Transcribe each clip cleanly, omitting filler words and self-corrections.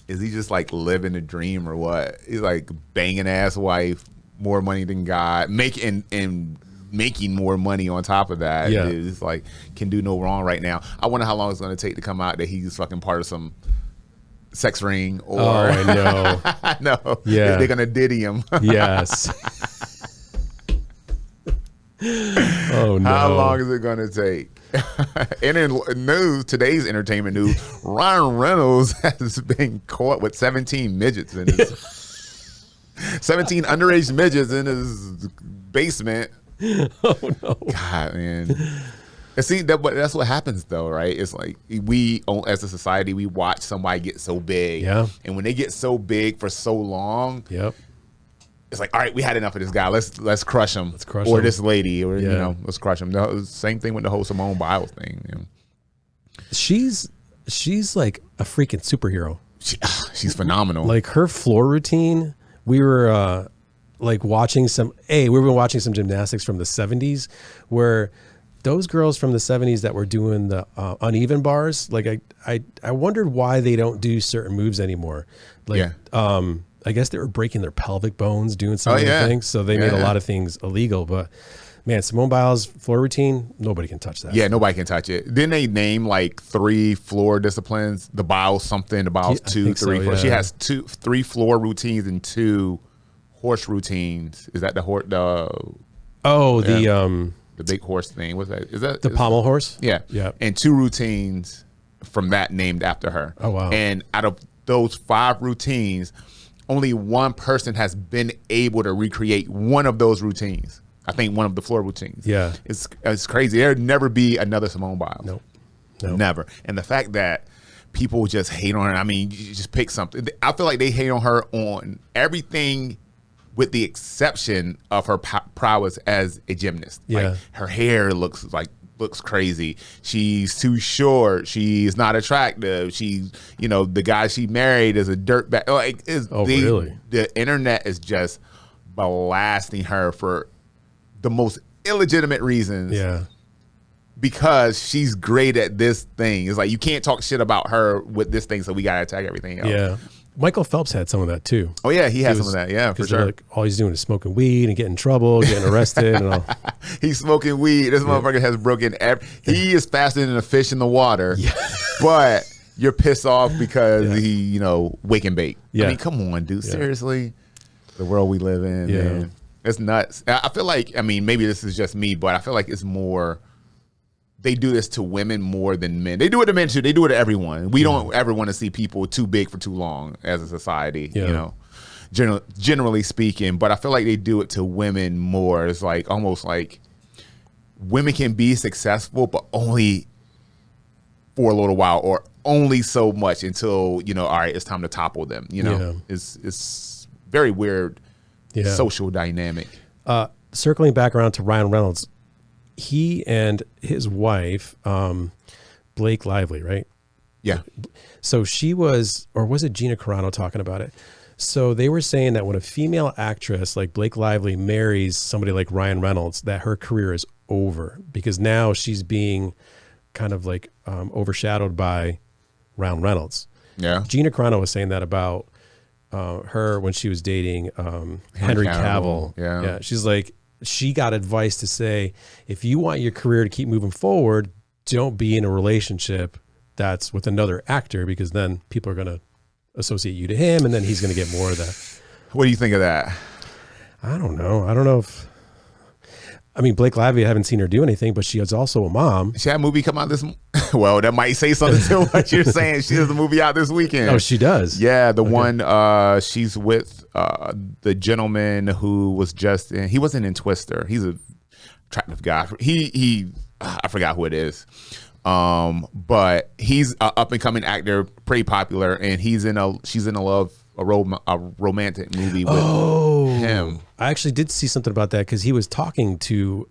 is he just like living a dream or what? He's like banging ass wife, more money than God, making more money on top of that. Yeah. It's like can do no wrong right now. I wonder how long it's going to take to come out that he's fucking part of some sex ring or I know. I know. Yeah. They're going to diddy him. Yes. Oh no. How long is it going to take? And in news, today's entertainment news, Ryan Reynolds has been caught with 17 midgets in his 17 underage midgets in his basement. Oh no. God, man. And see, but that's what happens though, right? It's like we, as a society, we watch somebody get so big. Yeah. And when they get so big for so long, Yep. it's like, all right, we had enough of this guy. Let's crush him. Let's crush or him. this lady, or Yeah. let's crush him. The same thing with the whole Simone Biles thing. She's like a freaking superhero. She's phenomenal. Like her floor routine, we were like watching we were watching some gymnastics from the 70s where those girls from the 70s that were doing the uneven bars, like I wondered why they don't do certain moves anymore. Like I guess they were breaking their pelvic bones doing some of the things, so they made a lot of things illegal. But man, Simone Biles' floor routine, nobody can touch that. Yeah, nobody can touch it. Didn't they name like 3 floor disciplines? The Biles something, the Biles 2, 3, 4. She has 3 floor routines and 2 horse routines. Is that the horse? The big horse thing. What's that? Is that the pommel horse? Yeah. Yeah. And 2 routines from that named after her. Oh wow. And out of those 5 routines, only one person has been able to recreate one of those routines. I think one of the floor routines. Yeah. It's crazy. There'd never be another Simone Biles. Nope. Never. And the fact that people just hate on her, I mean, you just pick something. I feel like they hate on her on everything with the exception of her prowess as a gymnast. Yeah. Like her hair looks crazy. She's too short. She's not attractive. She's, the guy she married is a dirtbag. Like, really? The internet is just blasting her for the most illegitimate reasons. Yeah. Because she's great at this thing. It's like you can't talk shit about her with this thing, so we gotta attack everything else. Yeah. Michael Phelps had some of that too. Oh yeah, he has some of that. Yeah, for sure. Like, all he's doing is smoking weed and getting in trouble, getting arrested, and all. He's smoking weed. This motherfucker has broken. He is faster than a fish in the water. Yeah. But you're pissed off because he, wake and bake. Yeah. I mean, come on, dude. Seriously, the world we live in, man. It's nuts. I feel like, maybe this is just me, but I feel like it's more. They do this to women more than men. They do it to men too. They do it to everyone. We don't ever want to see people too big for too long as a society, generally speaking. But I feel like they do it to women more. It's like almost like women can be successful, but only for a little while or only so much until, all right, it's time to topple them. It's very weird social dynamic. Circling back around to Ryan Reynolds, he and his wife, Blake Lively, right? Yeah. So she was, or was it Gina Carano talking about it? So they were saying that when a female actress like Blake Lively marries somebody like Ryan Reynolds, that her career is over because now she's being kind of like overshadowed by Ryan Reynolds. Yeah. Gina Carano was saying that about her when she was dating Henry Cavill. Yeah. She's like, she got advice to say, if you want your career to keep moving forward, don't be in a relationship that's with another actor because then people are going to associate you to him and then he's going to get more of that. What do you think of that? I don't know if, Blake Lively, I haven't seen her do anything, but she is also a mom. She had a movie come out this, well, that might say something to what you're saying. She has a movie out this weekend. Oh, she does? Yeah, the one, she's with the gentleman who was just in, he wasn't in Twister. He's a attractive guy. I forgot who it is. But he's an up and coming actor, pretty popular, and she's in a romantic movie with him. I actually did see something about that because he was talking to,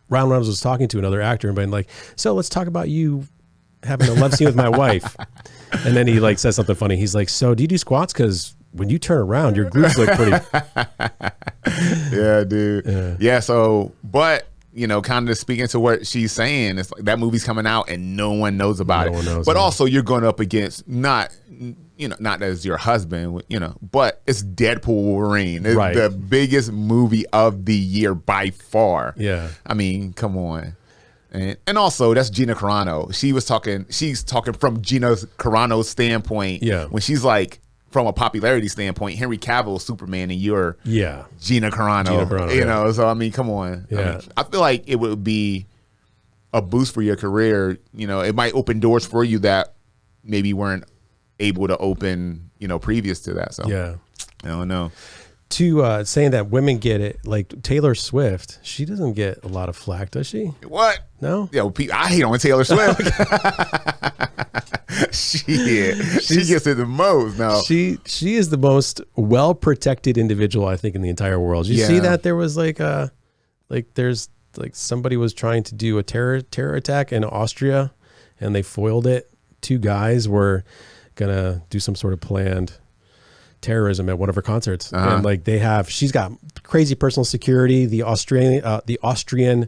Ryan Reynolds was talking to another actor and being like, so let's talk about you having a love scene with my wife. And then he like says something funny. He's like, so do you do squats? Because when you turn around, your glutes look pretty. Yeah, dude. Yeah. So, but kind of speaking to what she's saying, it's like that movie's coming out and no one knows about it. But also you're going up against not as your husband, but it's Deadpool Wolverine. It's Right. the biggest movie of the year by far. Yeah. I mean, come on. And also, that's Gina Carano. She's talking from Gina Carano's standpoint. Yeah. When she's like, from a popularity standpoint, Henry Cavill Superman, and you're Gina Carano. You know, so I mean, come on. Yeah. I feel like it would be a boost for your career. It might open doors for you that maybe weren't able to open, previous to that. So Yeah. I don't know. To saying that women get it, like Taylor Swift, she doesn't get a lot of flack, does she? What? No? Yeah, I hate on Taylor Swift. Shit. She gets it the most. No. She is the most well-protected individual, I think, in the entire world. You see that there was somebody was trying to do a terror attack in Austria, and they foiled it. 2 guys were gonna do some sort of planned terrorism at one of her concerts, and she's got crazy personal security. The Austrian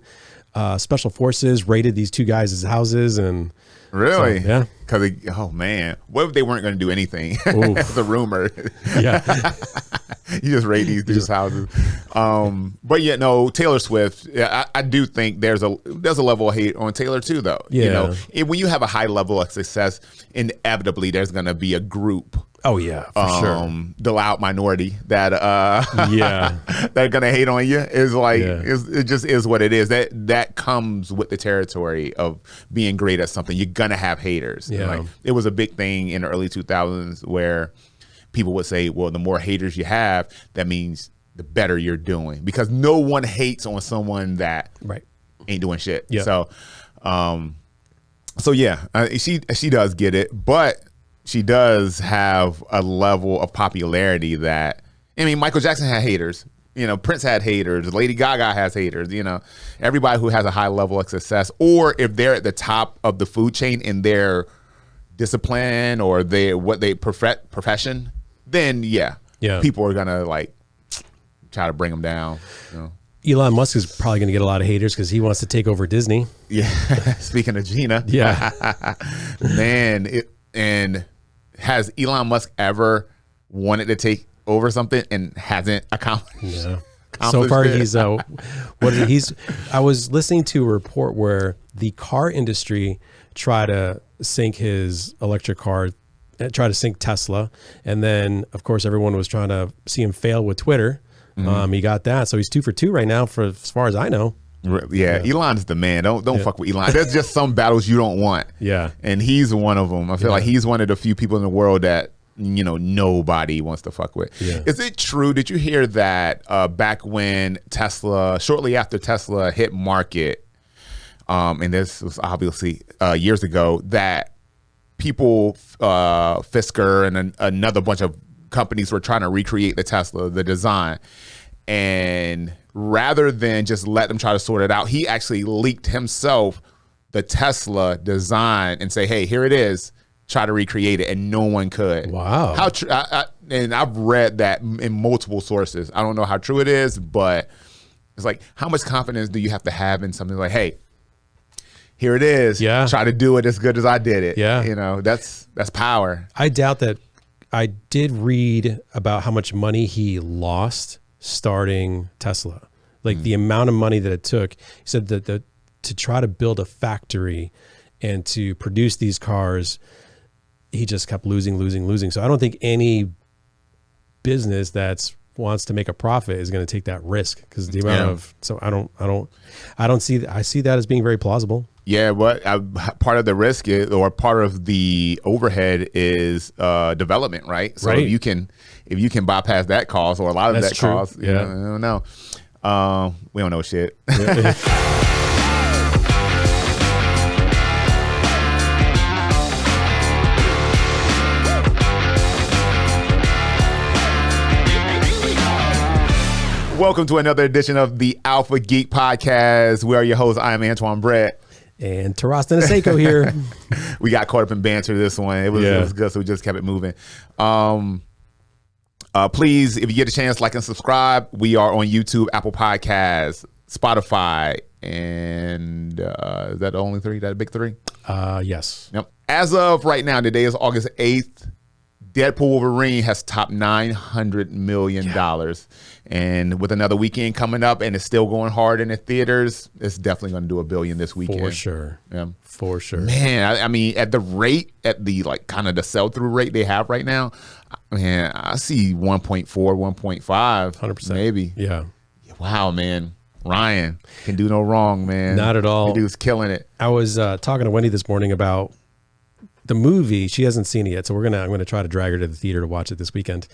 special forces raided these 2 guys' houses, and really, so, yeah. Because oh man, what if they weren't going to do anything? It's a rumor. Yeah, you just raid these houses. But yeah, no, Taylor Swift. Yeah, I do think there's a level of hate on Taylor too, though. Yeah. When you have a high level of success, inevitably there's going to be a group. Oh yeah, for sure. The loud minority that yeah, that gonna hate on you is like it just is what it is. That comes with the territory of being great at something. You're gonna have haters. Yeah. Like, it was a big thing in the early 2000s where people would say, well, the more haters you have, that means the better you're doing, because no one hates on someone that ain't doing shit. Yeah. So yeah, she does get it, but she does have a level of popularity that, Michael Jackson had haters. Prince had haters. Lady Gaga has haters. Everybody who has a high level of success, or if they're at the top of the food chain in their discipline or profession, then people are gonna try to bring them down. Elon Musk is probably going to get a lot of haters because he wants to take over Disney. Yeah. Speaking of Gina, man, and has Elon Musk ever wanted to take over something and hasn't accomplished? Yeah. So far, I was listening to a report where the car industry tried to sink his electric car, try to sink Tesla, and then of course everyone was trying to see him fail with Twitter. He got that, so he's 2 for 2 right now, for as far as I know. Yeah, Elon's the man. Don't fuck with Elon. There's just some battles you don't want. Yeah, and he's one of them. I feel like he's one of the few people in the world that nobody wants to fuck with. Yeah. Is it true? Did you hear that back when shortly after Tesla hit market, and this was obviously years ago, that people, Fisker and another bunch of companies were trying to recreate the Tesla, the design, and rather than just let them try to sort it out, he actually leaked himself the Tesla design and say, hey, here it is, try to recreate it, and no one could. Wow. And I've read that in multiple sources. I don't know how true it is, but it's like, how much confidence do you have to have in something like, hey, here it is, try to do it as good as I did it. That's power. I doubt that. I did read about how much money he lost starting Tesla, like the amount of money that it took. He said that to try to build a factory and to produce these cars, he just kept losing. So I don't think any business that's wants to make a profit is going to take that risk, because the amount of, so I don't see, I see that as being very plausible. Yeah, but part of the risk is, or part of the overhead is development, right? So if you can bypass that cost, or a lot of that cost, I don't know. We don't know shit. Welcome to another edition of the Alpha Geek Podcast. We are your hosts. I am Antoine Brett. And Taras Seiko here. We got caught up in banter this one. It was good, so we just kept it moving. Please, if you get a chance, like and subscribe. We are on YouTube, Apple Podcasts, Spotify, and is that the only 3? That a big 3? Yes. Yep. As of right now, today is August 8th. Deadpool Wolverine has topped $900 million. And with another weekend coming up and it's still going hard in the theaters, it's definitely going to do $1 billion this weekend. For sure. Yeah. For sure. Man, I mean, at the rate, at the like kind of the sell-through rate they have right now, man, I see 1.4, 1.5. 100%. Maybe. Yeah. Wow, man. Ryan can do no wrong, man. Not at all. The dude's killing it. I was talking to Wendy this morning about the movie. She hasn't seen it yet, so I'm gonna try to drag her to the theater to watch it this weekend.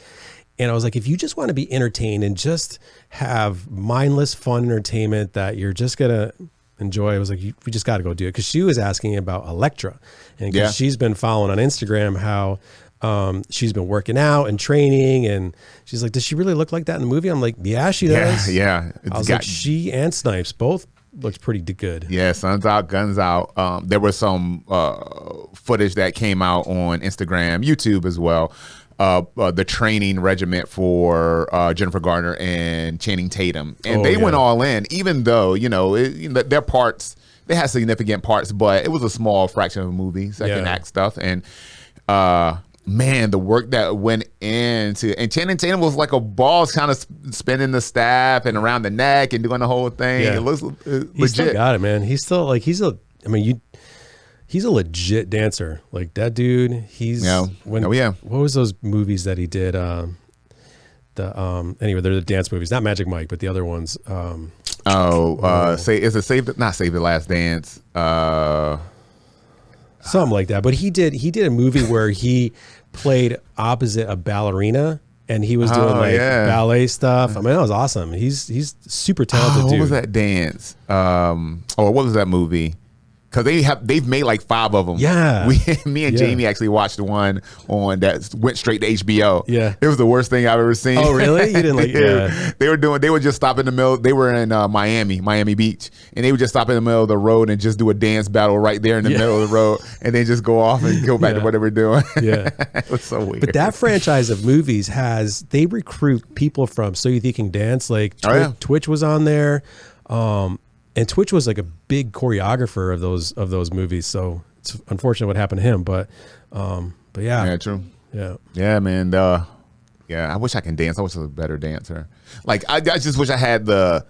And I was like, if you just want to be entertained and just have mindless fun entertainment that you're just gonna enjoy, I was like, we just got to go do it. Because she was asking about Elektra, and because she's been following on Instagram how she's been working out and training, and she's like, does she really look like that in the movie? I'm like, yeah, she does. Yeah. I was like, she and Snipes both looks pretty good. Yeah, sun's out, guns out. There was some footage that came out on Instagram, YouTube as well. The training regiment for Jennifer Garner and Channing Tatum, and they went all in, even though their parts, they had significant parts, but it was a small fraction of the movie, second act stuff, and man, the work that went into, and Channing Tatum was like a boss, kind of spinning the staff and around the neck and doing the whole thing. It looks legit. He still got it, man. He's still like he's a legit dancer. Like that dude. He's what was those movies that he did? Anyway, they're the dance movies, not Magic Mike, but the other ones. Not Save the Last Dance. Something like that. But he did a movie where he played opposite a ballerina, and he was doing ballet stuff. I mean, that was awesome. He's super talented dude. What was that dance? What was that movie? Because they've made like 5 of them. Yeah. Me and Jamie actually watched the one on that went straight to HBO. Yeah. It was the worst thing I've ever seen. Oh, really? You didn't like it? They would just stop in the middle. They were in Miami Beach, and they would just stop in the middle of the road and just do a dance battle right there in the middle of the road, and then just go off and go back to what they were doing. Yeah. It was so weird. But that franchise of movies they recruit people from So You Think You Can Dance. Like Twitch was on there. And Twitch was like a big choreographer of those movies, so it's unfortunate what happened to him. But yeah, yeah, true. Yeah, man. I wish I can dance. I wish I was a better dancer. Like I just wish I had the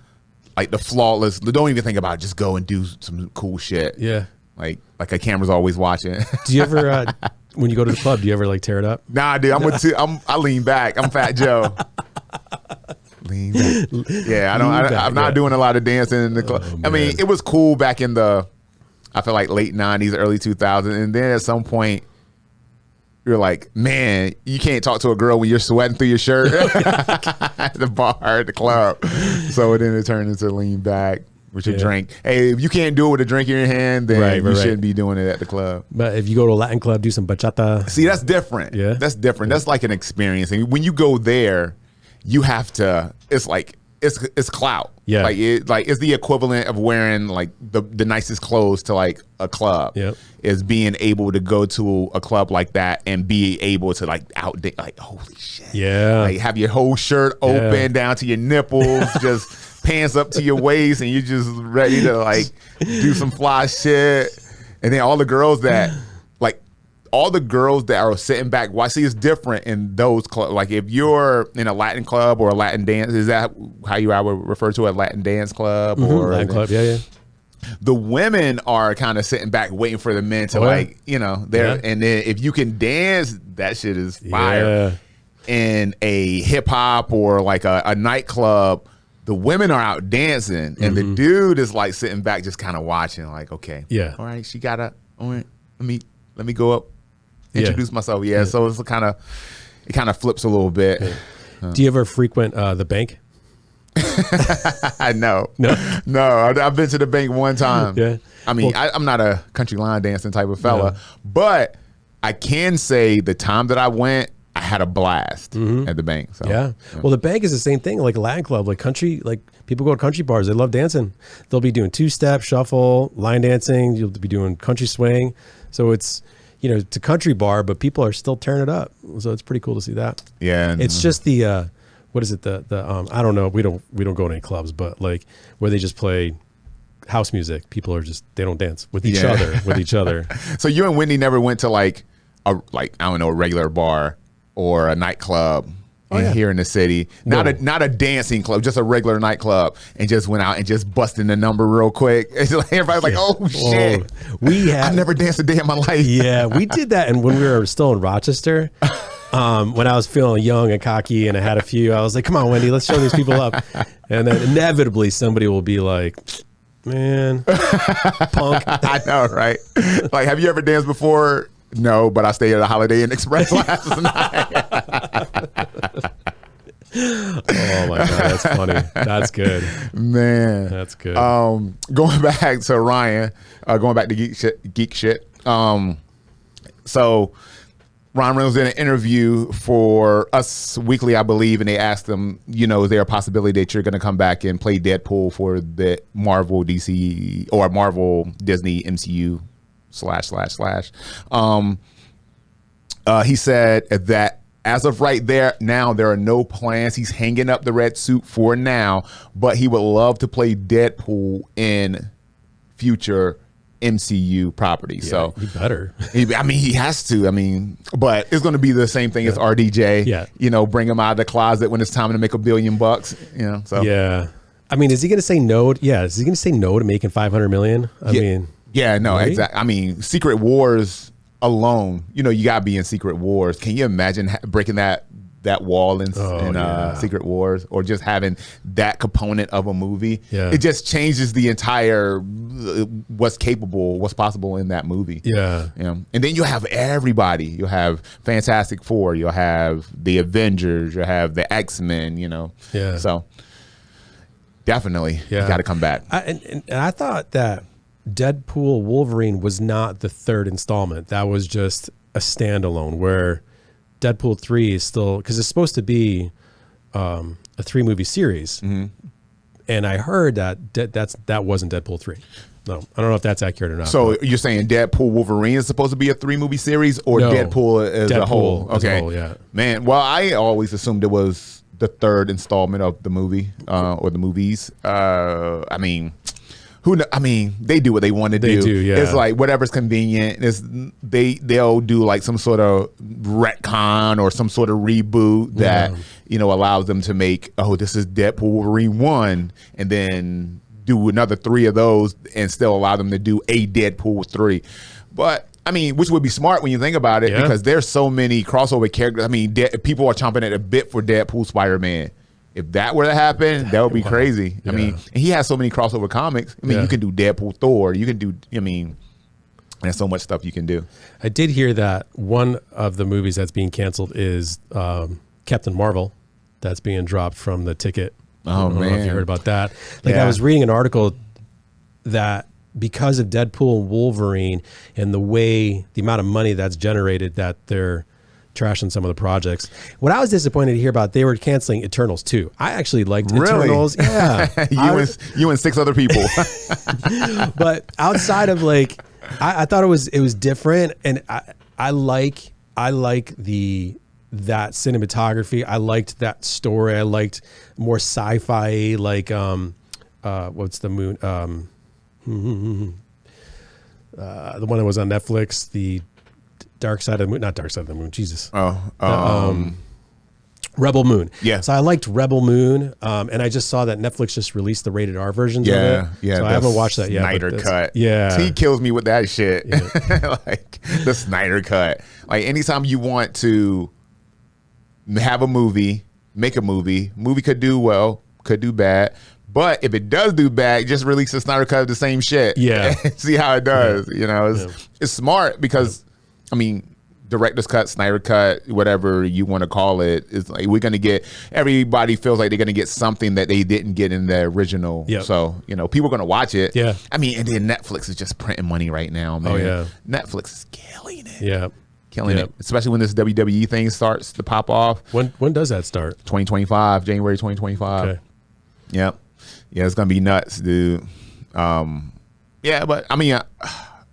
flawless. Don't even think about it. Just go and do some cool shit. Yeah, like a camera's always watching. Do you ever when you go to the club, do you ever like tear it up? Nah, dude. I lean back. I'm Fat Joe. Lean back. Yeah, I'm not doing a lot of dancing in the club. I mean, it was cool back in I feel like late 90s, early 2000s. And then at some point, you're like, man, you can't talk to a girl when you're sweating through your shirt at the bar, at the club. So then it turned into lean back with your drink. Hey, if you can't do it with a drink in your hand, then you shouldn't be doing it at the club. But if you go to a Latin club, do some bachata. See, that's different. Yeah. That's different. That's like an experience. And when you go there, you have to, it's like, it's clout. Yeah. Like it's the equivalent of wearing like the nicest clothes to like a club. Yep. Is being able to go to a club like that and be able to like like, holy shit. Yeah. Like have your whole shirt open down to your nipples, just pants up to your waist, and you're just ready to like do some fly shit. And then all the girls that are sitting back, see, it's different in those clubs. Like if you're in a Latin club or a Latin dance, is that how I would refer to a Latin dance club? Mm-hmm. Or Latin club, yeah. The women are kind of sitting back waiting for the men to and then if you can dance, that shit is fire. Yeah. In a hip hop or like a nightclub, the women are out dancing and the dude is like sitting back just kind of watching, like, okay, all right, she gotta, all right, let me go up. Introduce myself, so it's it kind of flips a little bit. Do you ever frequent the bank? No. I've been to the bank one time. Yeah, I mean, I'm not a country line dancing type of fella, but I can say the time that I went, I had a blast at the bank. So yeah. Well, the bank is the same thing, like a Latin club, like country, like people go to country bars, they love dancing. They'll be doing 2-step, shuffle, line dancing. You'll be doing country swing. So it's, it's a country bar, but people are still tearing it up. So it's pretty cool to see that. Yeah. It's just the, what is it? The I don't know. We don't go to any clubs, but like where they just play house music. People are they don't dance with each other. So you and Whitney never went to like a regular bar or a nightclub here in the city. Not a dancing club, just a regular nightclub, and just went out and just busted the number real quick. It's like everybody's like, "Oh shit!" I've never danced a day in my life. Yeah, we did that, and when we were still in Rochester, when I was feeling young and cocky, and I had a few, I was like, "Come on, Wendy, let's show these people up." And then inevitably, somebody will be like, "Man, punk." I know, right? Like, have you ever danced before? No, but I stayed at a Holiday Inn Express last night. Oh my God, that's funny. That's good, man. That's good. Going back to Ryan, going back to geek shit. So Ryan Reynolds did an interview for Us Weekly, I believe, and they asked him, is there a possibility that you're going to come back and play Deadpool for the Marvel DC or Marvel Disney MCU ///. He said that as of right now, there are no plans. He's hanging up the red suit for now, but he would love to play Deadpool in future MCU properties. So he better. He has to. But it's going to be the same thing as RDJ. Yeah. Bring him out of the closet when it's time to make $1 billion. So yeah. Is he going to say no? Yeah. Is he going to say no to making $500 million? Yeah, no, right? Exactly. Secret Wars alone, you gotta be in Secret Wars. Can you imagine breaking that wall in Secret Wars, or just having that component of a movie? Yeah. It just changes the entire what's possible in that movie. Yeah. And then you have everybody. You'll have Fantastic Four. You'll have the Avengers. You'll have the X-Men. Yeah. So definitely, you got to come back. And I thought that Deadpool Wolverine was not the third installment. That was just a standalone, where Deadpool 3 is still, because it's supposed to be a 3-movie series. Mm-hmm. And I heard that wasn't Deadpool 3. No, I don't know if that's accurate or not. So you're saying Deadpool Wolverine is supposed to be a 3-movie series, or Deadpool as a whole? Okay, as a whole, yeah. Man, well, I always assumed it was the third installment of the movie or the movies. They do what they want to do. They do, yeah. It's like whatever's convenient. They'll do like some sort of retcon or some sort of reboot that allows them to make, this is Deadpool Wolverine 1, and then do another 3 of those and still allow them to do a Deadpool 3. But which would be smart when you think about it, because there's so many crossover characters. People are chomping at a bit for Deadpool Spider-Man. If that were to happen, that would be crazy. Yeah. And he has so many crossover comics. You can do Deadpool, Thor. You can do, there's so much stuff you can do. I did hear that one of the movies that's being canceled is Captain Marvel. That's being dropped from the ticket. Oh, man. I don't know if you heard about that. I was reading an article that because of Deadpool and Wolverine and the amount of money that's generated, that they're trashing some of the projects. What I was disappointed to hear about, they were canceling Eternals too. I actually liked Eternals. Yeah. you and 6 other people. But outside of I thought it was different, and I like that cinematography. I liked that story. I liked more sci-fi, what's the moon? The one that was on Netflix, the Dark Side of the Moon, not Dark Side of the Moon, Jesus. Rebel Moon. Yeah. So I liked Rebel Moon, and I just saw that Netflix just released the rated R versions of it. Yeah. So I haven't watched that yet. Snyder cut. Yeah. He kills me with that shit. Yeah. The Snyder cut. Anytime you want to have a movie, make a movie could do well, could do bad. But if it does do bad, just release the Snyder cut of the same shit. Yeah. See how it does. It's smart because, director's cut, Snyder cut, whatever you want to call it, is we're going to get, everybody feels like they're going to get something that they didn't get in the original. Yep. So, people are going to watch it. Yeah. And then Netflix is just printing money right now, man. Oh, yeah. Netflix is killing it. Yeah. Killing it. Especially when this WWE thing starts to pop off. When does that start? 2025, January 2025. Okay. Yep. Yeah, it's going to be nuts, dude. But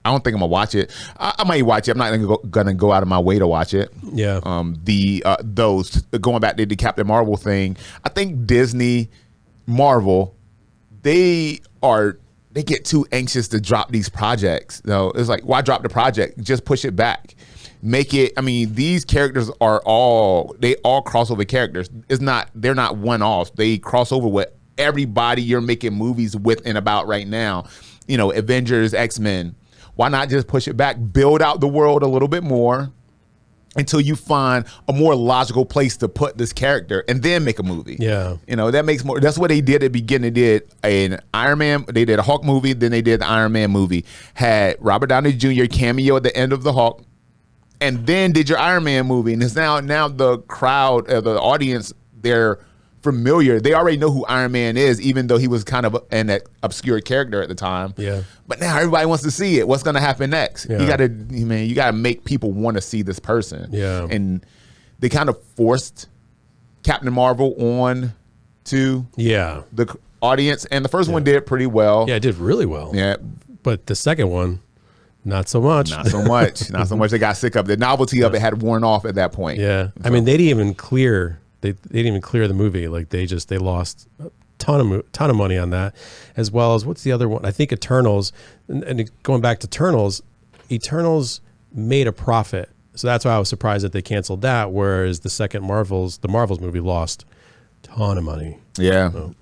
I don't think I'm gonna watch it. I might watch it. I'm not gonna go out of my way to watch it. Yeah. Those going back to the Captain Marvel thing. I think Disney, Marvel, they get too anxious to drop these projects. It's like, why drop the project? Just push it back. make it. I mean, these characters are all crossover characters. They're not one offs. They cross over with everybody you're making movies with and about right now. You know, Avengers, X-Men. Why not just push it back, build out the world a little bit more until you find a more logical place to put this character and then make a movie. Yeah. You know, that makes more. That's what they did at the beginning. They did an Iron Man. They did a Hulk movie. Then they did the Iron Man movie. Had Robert Downey Jr. cameo at the end of the Hulk. And then did your Iron Man movie. And it's now the crowd, the audience, they're familiar. They already know who Iron Man is, even though he was kind of an obscure character at the time. Yeah. But now everybody wants to see it. What's going to happen next? Yeah. You gotta make people want to see this person. Yeah. And they kind of forced Captain Marvel on to the audience, and the first one did pretty well. Yeah, it did really well. Yeah. But the second one, not so much. Not so much. Not so much. They got sick of it. The novelty of it had worn off at that point. Yeah. I mean, they didn't even clear. They didn't even clear the movie. Like they lost a ton of money on that, as well as what's the other one? I think Eternals. And going back to Eternals made a profit, so that's why I was surprised that they canceled that. Whereas the second Marvels movie lost a ton of money. Yeah. So.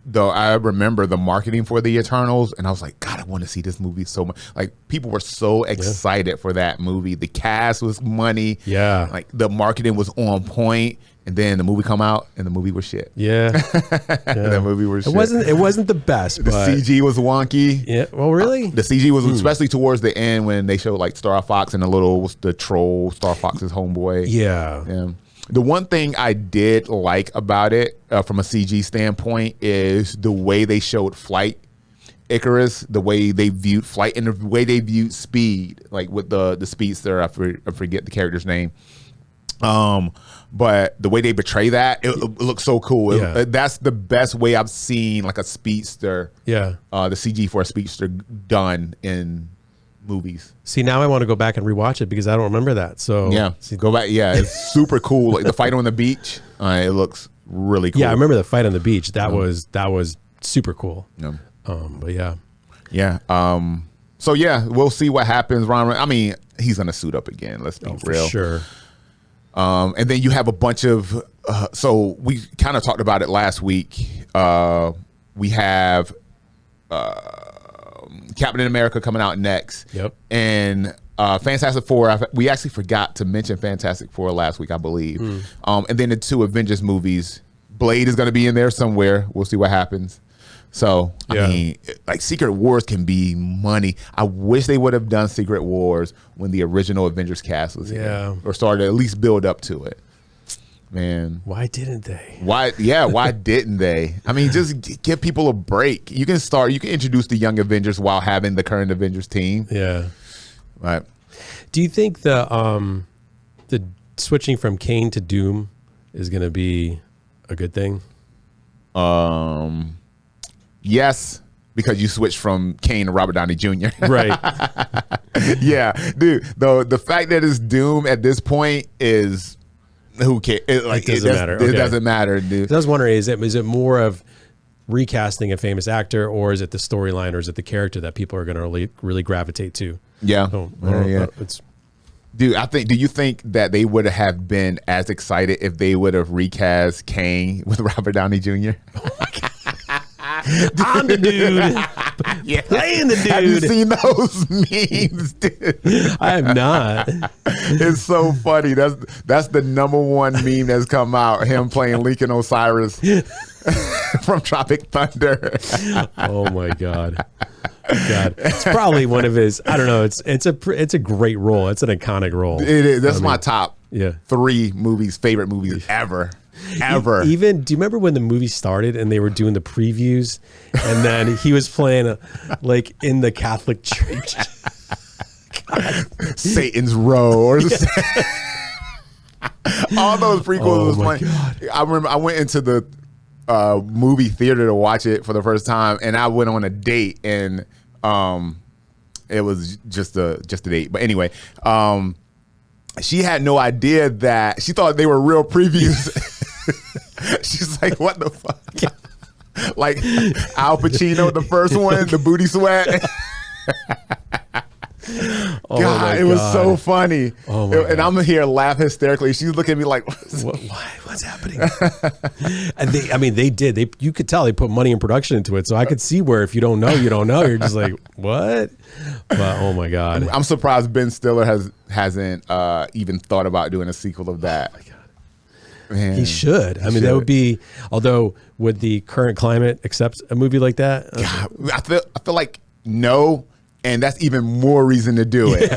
Though I remember the marketing for the Eternals, and I was like, God, I want to see this movie so much. Like people were so excited for that movie. The cast was money. Yeah. Like the marketing was on point. And then the movie come out, and the movie was shit. Yeah, The movie was shit. It wasn't the best. The but CG was wonky. Yeah. Well, really, the CG was especially towards the end when they showed like Star Fox and the troll, Star Fox's homeboy. Yeah. Yeah. The one thing I did like about it, from a CG standpoint, is the way they showed Flight, Icarus, the way they viewed Flight, and the way they viewed Speed, like with the speedster. I forget the character's name. But the way they portray that, it looks so cool. Yeah. That's the best way I've seen like a speedster. Yeah. The CG for a speedster done in movies. See, now I want to go back and rewatch it because I don't remember that. So yeah, go back. Yeah, it's super cool. Like the fight on the beach, it looks really cool. Yeah, I remember the fight on the beach. That was super cool. Yeah. But yeah. Yeah. So yeah, we'll see what happens. I mean, he's gonna suit up again. Let's be real. For sure. And then you have a bunch of, so we kind of talked about it last week. We have Captain America coming out next. Yep. And Fantastic Four, we actually forgot to mention Fantastic Four last week, I believe. And then the 2 Avengers movies. Blade is going to be in there somewhere. We'll see what happens. So, I mean, like Secret Wars can be money. I wish they would have done Secret Wars when the original Avengers cast was here. Or started to at least build up to it. Man. Why didn't they? Why didn't they? I mean, just give people a break. You can introduce the young Avengers while having the current Avengers team. Yeah. Right. Do you think the switching from Kane to Doom is going to be a good thing? Yes, because you switched from Kane to Robert Downey Jr. Right. Yeah, dude. Though the fact that it's Doom at this point is, who cares? It doesn't matter. It doesn't matter, dude. So I was wondering, is it more of recasting a famous actor, or is it the storyline, or is it the character that people are going to really gravitate to? Yeah. Yeah. Dude, do you think that they would have been as excited if they would have recast Kane with Robert Downey Jr.? I'm the dude. Yeah. Playing the dude. Have you seen those memes, dude? I have not. It's so funny. That's the #1 meme that's come out. Him playing Lincoln Osiris from Tropic Thunder. Oh my God. It's probably one of his. I don't know. It's a great role. It's an iconic role. It is. That's my top 3 favorite movies ever. Even, do you remember when the movie started and they were doing the previews, and then he was playing like in the Catholic Church, Satan's Row, or all those prequels was playing. God. I remember I went into the movie theater to watch it for the first time, and I went on a date, and it was just a date. But anyway, she had no idea that she thought they were real previews. She's like, what the fuck? Like Al Pacino, the first one, the booty sweat. God, it was so funny. Oh my and I'm here laugh hysterically. She's looking at me like, what's happening? And you could tell they put money in production into it. So I could see where if you don't know, you don't know. You're just like, what? But oh my God. I'm surprised Ben Stiller hasn't even thought about doing a sequel of that. Oh my God. Man, he should. I mean, that would be, although would the current climate accept a movie like that? God, I feel like no. And that's even more reason to do it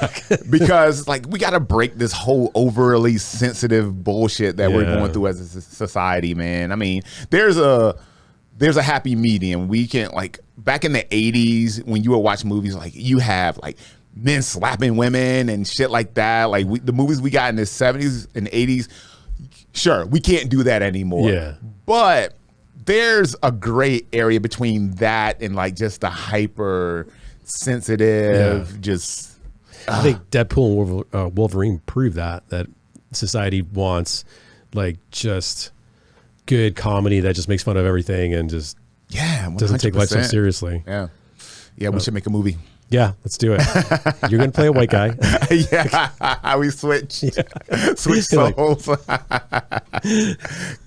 because like we got to break this whole overly sensitive bullshit that we're going through as a society, man. I mean, there's a happy medium. We can, like, back in the 80s when you would watch movies, like you have like men slapping women and shit like that. Like the movies we got in the 70s and 80s, sure, we can't do that anymore. Yeah. But there's a gray area between that and like just the hyper sensitive, just I think Deadpool and Wolverine prove that society wants like just good comedy that just makes fun of everything and just 100%. doesn't take life so seriously. We should make a movie. Yeah, let's do it. You're gonna play a white guy. We switch souls.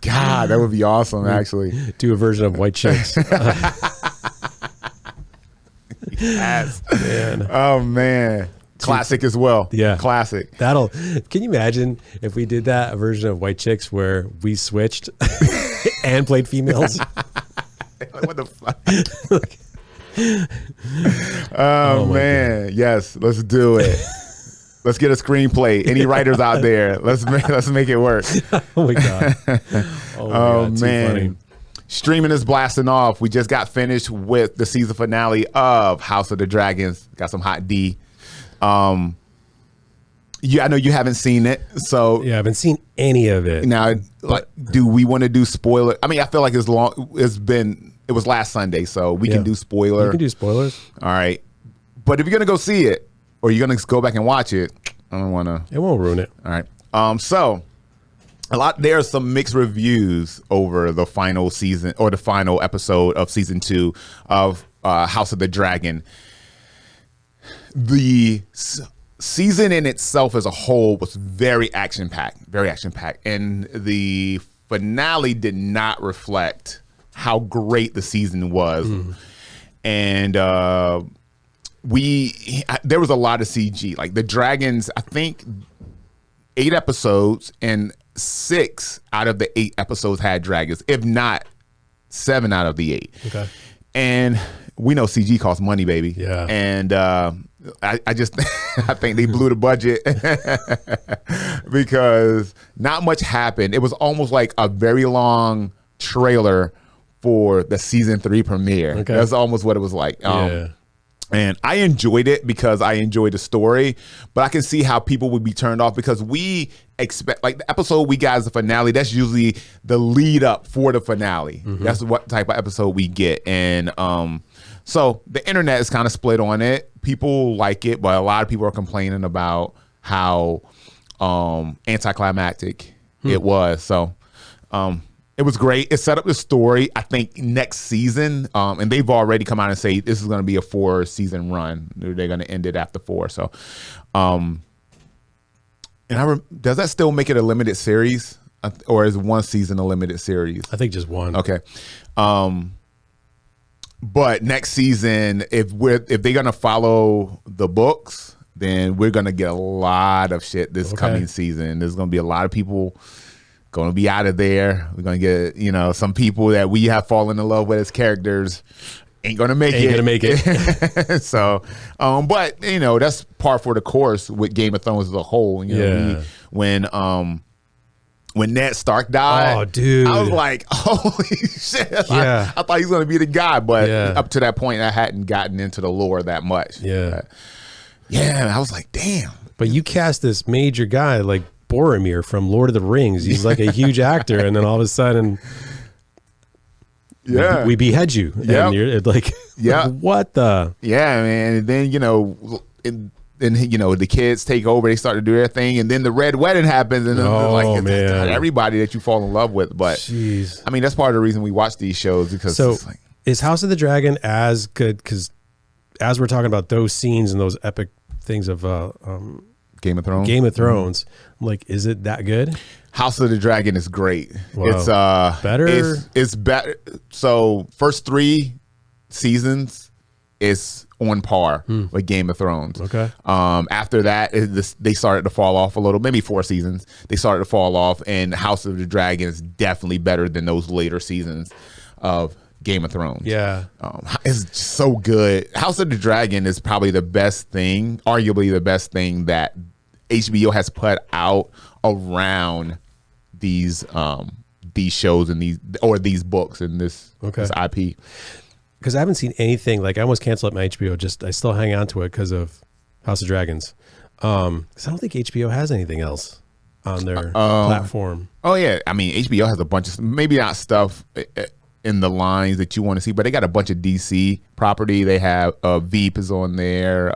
God, that would be awesome. Actually, do a version of White Chicks. Yes. Man. Oh man, classic as well. Yeah, classic. Can you imagine if we did that, a version of White Chicks where we switched and played females? Like, what the fuck? Oh man, God. Yes, let's do it. Let's get a screenplay. Any writers out there? Let's make it work. Oh my God. Oh God, man. Funny. Streaming is blasting off. We just got finished with the season finale of House of the Dragons. Got some hot D. I know you haven't seen it, so yeah, I haven't seen any of it. Now, like, do we want to do spoiler? I mean, I feel like it was last Sunday, so we can do spoiler. You can do spoilers. All right, but if you're gonna go see it or you're gonna go back and watch it, I don't want to. It won't ruin it. All right. So. There are some mixed reviews over the final season or the final episode of season 2 of House of the Dragon. The season in itself as a whole was very action-packed, and the finale did not reflect how great the season was. And there was a lot of CG. Like the dragons, I think 8 episodes and 6 out of the 8 episodes had dragons, if not 7 out of the 8. Okay. And we know CG costs money, baby. Yeah. And I just I think they blew the budget because not much happened. It was almost like a very long trailer for the season 3 premiere. Okay. That's almost what it was like. And I enjoyed it because I enjoyed the story, but I can see how people would be turned off because we expect, like the episode we got as the finale, that's usually the lead up for the finale. That's what type of episode we get. And so the internet is kind of split on it. People like it, but a lot of people are complaining about how anticlimactic it was. So it was great. It set up the story. I think next season, and they've already come out and say this is going to be a 4-season run. They're going to end it after 4. So, does that still make it a limited series, or is one season a limited series? I think just one. Okay. But next season, if they're going to follow the books, then we're going to get a lot of shit this coming season. There's going to be a lot of people going to be out of there. We're going to get, some people that we have fallen in love with as characters ain't going to make it. So, but that's par for the course with Game of Thrones as a whole. When Ned Stark died, oh dude, I was like, holy shit. I thought he was going to be the guy, but up to that point, I hadn't gotten into the lore that much. I was like, damn. But you cast this major guy like Boromir from Lord of the Rings. He's like a huge actor, and then all of a sudden, we behead you. And you're like, what the? Yeah, man. And then the kids take over. They start to do their thing, and then the Red Wedding happens, and it's not everybody that you fall in love with. But jeez, I mean, that's part of the reason we watch these shows because it's like, is House of the Dragon as good? Because as we're talking about those scenes and those epic things of Game of Thrones. Game of Thrones. I'm like, is it that good? House of the Dragon is great. Wow. It's better. It's better. So first 3 seasons is on par with Game of Thrones. Okay. After that, they started to fall off a little. Maybe 4 seasons. They started to fall off, and House of the Dragon is definitely better than those later seasons of Game of Thrones. Yeah. It's just so good. House of the Dragon is probably the best thing, arguably the best thing that HBO has put out around these shows and these books and this IP. Because I haven't seen anything. Like, I almost canceled my HBO. I still hang on to it because of House of Dragons. Because I don't think HBO has anything else on their platform. Oh yeah, I mean HBO has a bunch of, maybe not stuff in the lines that you want to see, but they got a bunch of DC property. They have Veep is on there.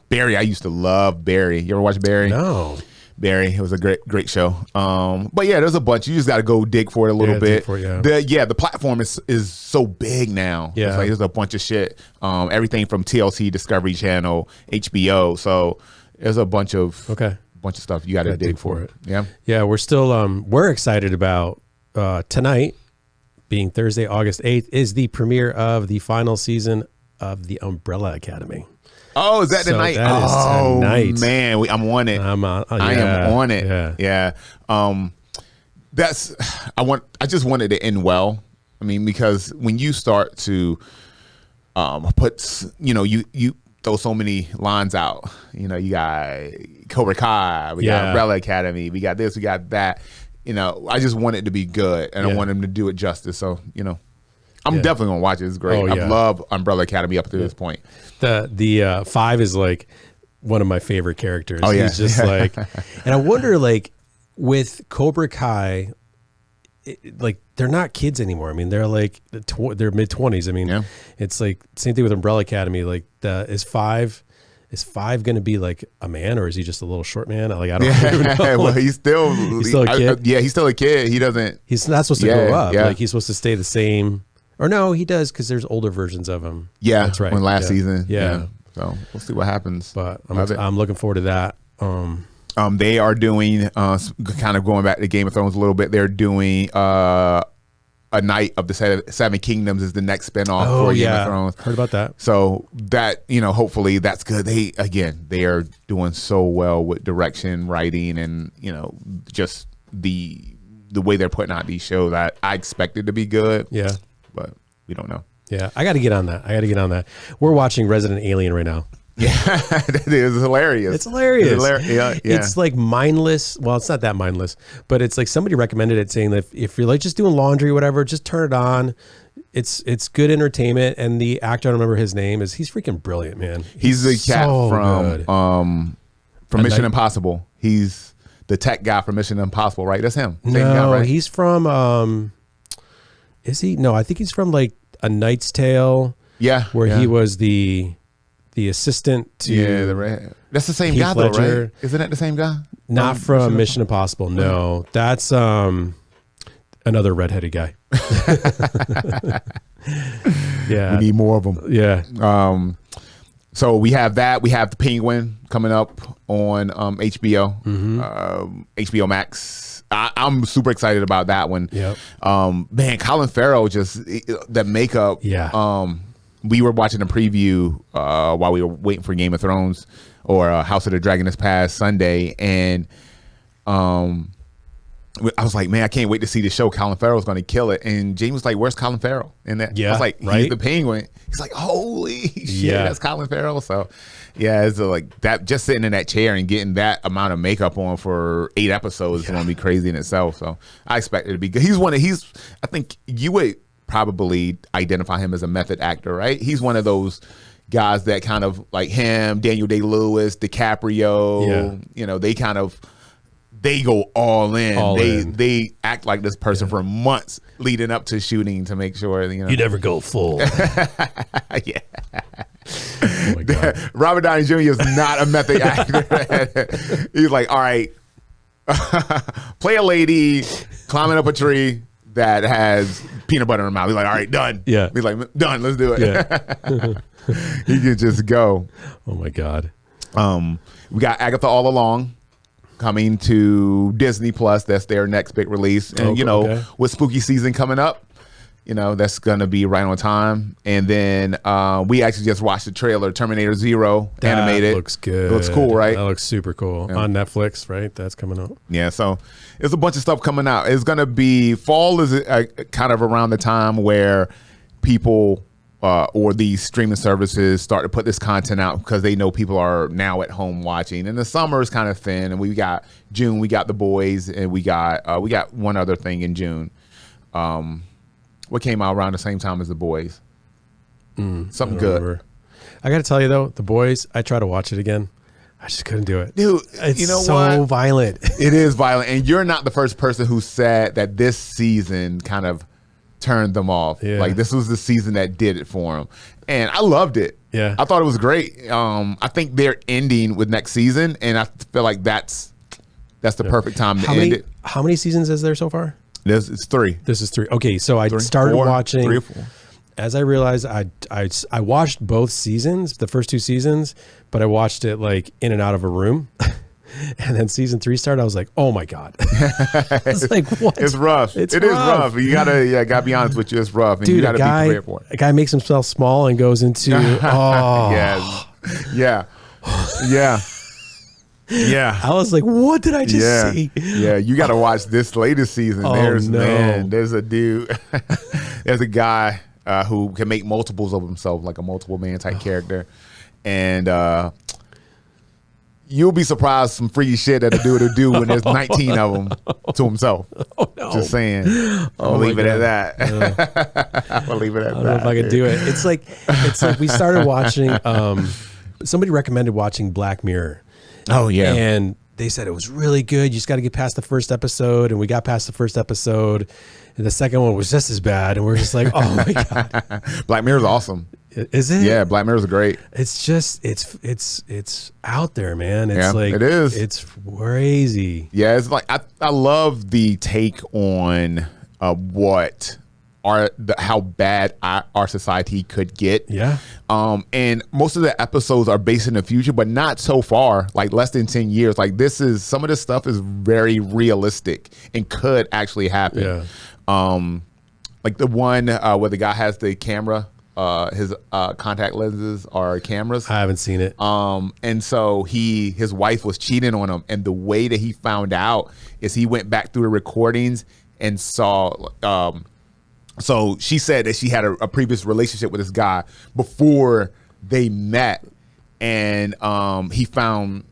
Barry, I used to love Barry. You ever watch Barry? No. Barry, it was a great show. But yeah, there's a bunch. You just got to go dig for it a little bit. The platform is so big now. Yeah, it's like there's a bunch of shit. Everything from TLC, Discovery Channel, HBO. So there's a bunch of stuff you got to dig for it. Yeah. We're still we're excited about tonight, being Thursday, August 8th, is the premiere of the final season of The Umbrella Academy. Oh, is that tonight? That is tonight. Man, I'm on it. I am on it. Yeah. I just wanted to end well. I mean, because when you start to put, you throw so many lines out. You got Cobra Kai, we got Umbrella Academy, we got this, we got that. I just want it to be good, and I want him to do it justice. So, I'm definitely gonna watch it. It's great. I love Umbrella Academy up to this point. The 5 is like one of my favorite characters. Oh yeah, he's just like, and I wonder, like, with Cobra Kai, like, they're not kids anymore. I mean, they're like they're mid-20s. I mean, it's like same thing with Umbrella Academy. Like, is 5 going to be like a man, or is he just a little short man? Like, I don't even know. Well, he's still a kid. He's still a kid. He doesn't. He's not supposed to grow up. Like, he's supposed to stay the same. Or no, he does, because there's older versions of him. Yeah, that's right. When last season. Yeah. So we'll see what happens. But I'm looking forward to that. They are doing kind of going back to Game of Thrones a little bit. They're doing A Night of the Seven Kingdoms is the next spinoff for Game of Thrones. Heard about that. So that, hopefully that's good. They are doing so well with direction, writing, and just the way they're putting out these shows. I expect it to be good. Yeah. But we don't know. Yeah. I got to get on that. We're watching Resident Alien right now. Yeah, that is hilarious. It's hilarious. Yeah. It's like mindless. Well, it's not that mindless, but it's like somebody recommended it, saying that if you're like just doing laundry or whatever, just turn it on. It's good entertainment. And the actor, I don't remember his name, he's freaking brilliant, man. He's the cat from Mission Impossible. He's the tech guy from Mission Impossible, right? That's him. No, guy, right? He's from. Is he? No, I think he's from like A Knight's Tale. Yeah, where he was the assistant to that's the same guy though, right? Isn't that the same guy? Not from Mission Impossible. No, that's another redheaded guy. Yeah, we need more of them. Yeah. So we have that. We have The Penguin coming up on HBO, HBO Max. I'm super excited about that one. Yep. Man, Colin Farrell, just that makeup. Yeah. We were watching a preview while we were waiting for Game of Thrones or House of the Dragon this past Sunday, and I was like, man, I can't wait to see the show. Colin Farrell's going to kill it. And James was like, where's Colin Farrell? And I was like, he's the Penguin. He's like, holy shit, that's Colin Farrell. So yeah, it's like that, just sitting in that chair and getting that amount of makeup on for 8 episodes is going to be crazy in itself. So I expect it to be good. I think you would probably identify him as a method actor, right? He's one of those guys that kind of like him, Daniel Day-Lewis, DiCaprio, they go all in. They act like this person for months leading up to shooting to make sure you never go full. Yeah. Oh my God. Robert Downey Jr. is not a method actor. He's like, all right, play a lady climbing up a tree that has peanut butter in her mouth. He's like, all right, done. Yeah. He's like, done. Let's do it. Yeah. He can just go. Oh my God. We got Agatha All Along coming to Disney Plus. That's their next big release. And with spooky season coming up, that's gonna be right on time. And then we actually just watched the trailer, Terminator Zero, animated. Looks good. It looks cool, right? That looks super cool. On Netflix, right? That's coming out. Yeah, so there's a bunch of stuff coming out. It's gonna be fall is kind of around the time where people or these streaming services start to put this content out because they know people are now at home watching. And the summer is kind of thin. And we got June, we got The Boys, and we got one other thing in June. What came out around the same time as The Boys? Something good. Remember. I got to tell you though, The Boys, I tried to watch it again. I just couldn't do it. Dude, it's so violent. It is violent. And you're not the first person who said that this season kind of turned them off. Yeah. Like this was the season that did it for them. And I loved it. Yeah. I thought it was great. I think they're ending with next season, and I feel like that's the perfect time to end it. How many seasons is there so far? It's 3. This is 3. Okay, so I started watching 3 or 4. As I realized I watched both seasons, the first 2 seasons, but I watched it like in and out of a room. And then season 3 started. I was like, "Oh my god!" It's like, what? It's rough. It is rough. You gotta be honest with you. It's rough, and dude, you gotta be prepared for it. A guy makes himself small and goes into yeah. I was like, "What did I just see?" Yeah, you got to watch this latest season. There's a dude, there's a guy who can make multiples of himself, like a multiple man type character, and you'll be surprised some freaky shit that a dude will do when there's 19 of them to himself. Oh, no. Just saying. I'll leave it at that. I'll leave it at that. I don't know if I can do it. It's like we started watching. Somebody recommended watching Black Mirror. Oh yeah, and they said it was really good. You just got to get past the first episode, and we got past the first episode, and the second one was just as bad. And we're just like, oh my god, Black Mirror's awesome. Is it? Yeah, Black Mirror's great. It's just it's out there, man. It's like it is. It's crazy. Yeah, it's like I love the take on how bad our society could get. Yeah. And most of the episodes are based in the future, but not so far, like less than 10 years. Like some of this stuff is very realistic and could actually happen. Yeah. Like the one where the guy has the camera, his contact lenses are cameras. I haven't seen it. And so his wife was cheating on him. And the way that he found out is he went back through the recordings and saw, so she said that she had a previous relationship with this guy before they met, and he found,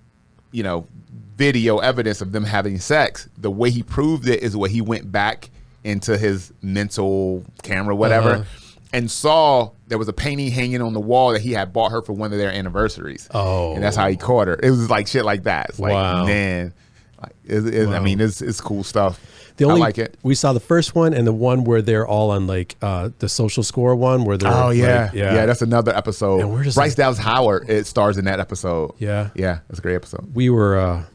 video evidence of them having sex. The way he proved it is when he went back into his mental camera, whatever, and saw there was a painting hanging on the wall that he had bought her for one of their anniversaries. Oh, and that's how he caught her. It was like shit like that. It's like, man, I mean, it's cool stuff. I like it. We saw the first one and the one where they're all on like the social score one where they're yeah, that's another episode. And we're just Bryce Dallas Howard stars in that episode. Yeah, that's a great episode. We were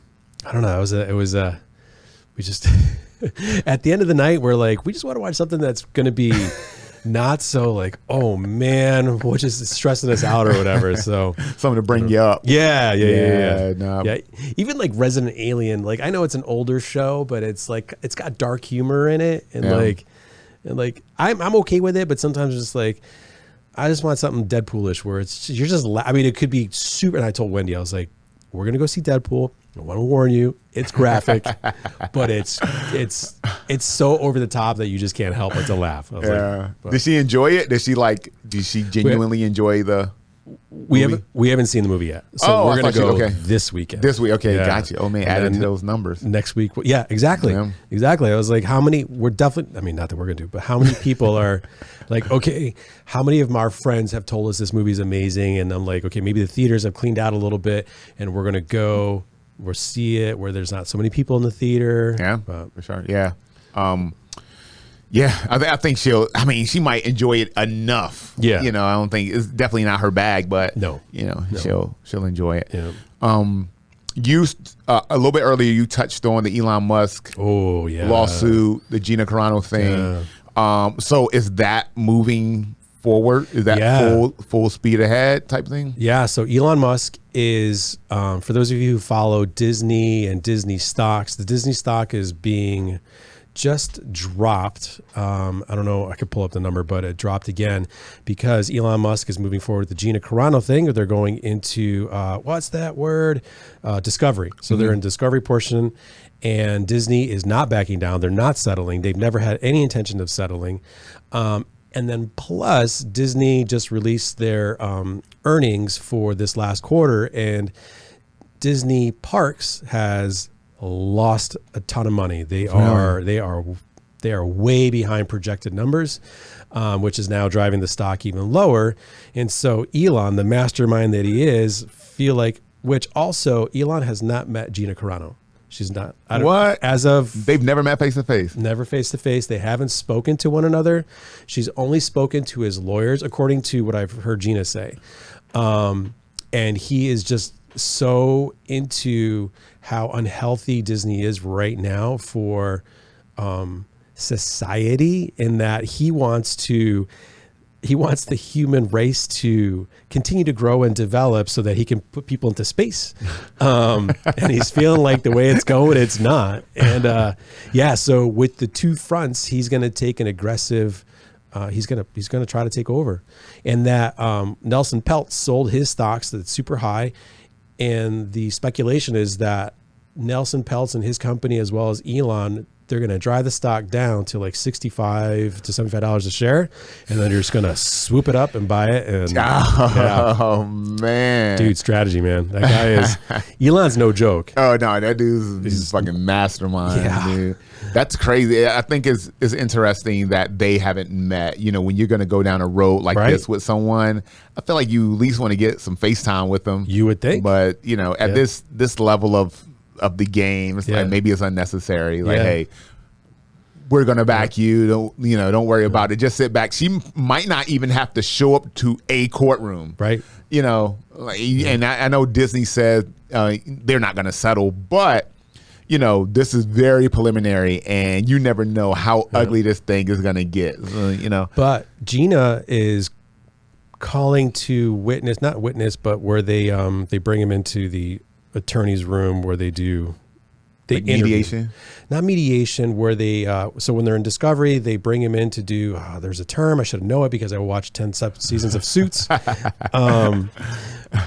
I don't know, we just at the end of the night we're like, we just want to watch something that's gonna be not so like, oh man, which is stressing us out or whatever. So something to bring you up. Yeah. Yeah. Even like Resident Alien, like I know it's an older show, but it's like it's got dark humor in it, and like I'm okay with it, but sometimes it's just like I just want something Deadpoolish where you're just I mean, it could be super. And I told Wendy, I was like, we're gonna go see Deadpool. I want to warn you, it's graphic, but it's so over the top that you just can't help but to laugh. I was like, did she enjoy it? Did she genuinely enjoy the movie? We haven't seen the movie yet. So we're going to go this weekend. This week. Okay. Gotcha. Oh man, add to those numbers. Next week. Yeah, exactly. Yeah. Exactly. I was like, we're definitely, I mean, not that we're going to do, but how many people are like, okay, how many of our friends have told us this movie is amazing? And I'm like, okay, maybe the theaters have cleaned out a little bit and we're going to go, we'll see it where there's not so many people in the theater. Yeah, for sure. Yeah. I think she might enjoy it enough. Yeah. I don't think it's definitely not her bag, but she'll enjoy it. Yeah. You a little bit earlier, you touched on the Elon Musk lawsuit, the Gina Carano thing. Yeah. So is that moving forward? Is that full speed ahead type thing? Yeah. So Elon Musk is, for those of you who follow Disney and Disney stocks, the Disney stock is being just dropped. I don't know, I could pull up the number, but it dropped again because Elon Musk is moving forward with the Gina Carano thing, or they're going into, what's that word? Discovery. So they're in discovery portion, and Disney is not backing down. They're not settling. They've never had any intention of settling. And then plus Disney just released their earnings for this last quarter, and Disney Parks has lost a ton of money. They are way behind projected numbers, which is now driving the stock even lower. And so Elon, the mastermind that he is, which also Elon has not met Gina Carano. She's not. They've never met face to face. Never face to face. They haven't spoken to one another. She's only spoken to his lawyers, according to what I've heard Gina say. And he is just so into how unhealthy Disney is right now for society, in that he wants the human race to continue to grow and develop so that he can put people into space. And he's feeling like the way it's going, it's not. And so with the two fronts, he's going to take an aggressive, he's going to try to take over. And that Nelson Peltz sold his stocks that's super high. And the speculation is that Nelson Peltz and his company, as well as Elon, they're going to drive the stock down to like $65 to $75 a share, and then you're just going to swoop it up and buy it. And man, dude, strategy, man. That guy is Elon's no joke. Oh no, that dude's fucking mastermind. Yeah. Dude. That's crazy. I think it's interesting that they haven't met. You know, when you're going to go down a road like this with someone, I feel like you at least want to get some FaceTime with them. You would think, but you know, at this level of the game, it's like maybe it's unnecessary. Like, hey, we're gonna back you. Don't worry about it. Just sit back. She might not even have to show up to a courtroom, right? You know, and I know Disney said they're not gonna settle, but you know, this is very preliminary, and you never know how ugly this thing is gonna get. You know, but Gina is calling to witness, not witness, but where they bring him into the attorney's room where they mediation, not mediation, where they so when they're in discovery, they bring him in to do there's a term, I should know it because I watched 10 seasons of Suits.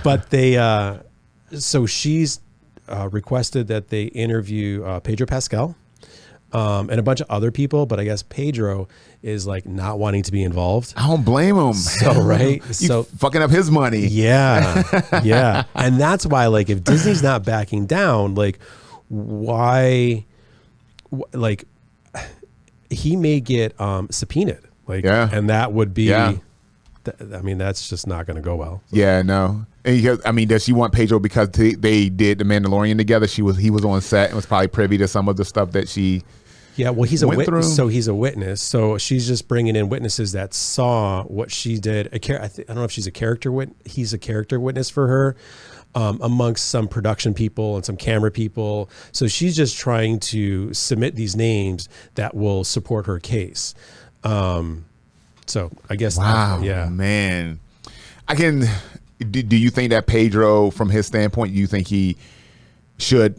But they so she's requested that they interview Pedro Pascal and a bunch of other people, but I guess Pedro is like not wanting to be involved. I don't blame him. So right, so fucking up his money. Yeah, and that's why, like, if Disney's not backing down, like, why, like, he may get subpoenaed, like, and that would be, I mean, that's just not going to go well. So. Yeah, no. And I mean, does she want Pedro because they did The Mandalorian together? He was on set and was probably privy to some of the stuff that she. Yeah, well, he's a witness. So he's a witness. So she's just bringing in witnesses that saw what she did. I don't know if she's a character witness. He's a character witness for her, amongst some production people and some camera people. So she's just trying to submit these names that will support her case. So I guess. Wow. Man. Do you think that Pedro, from his standpoint, do you think he should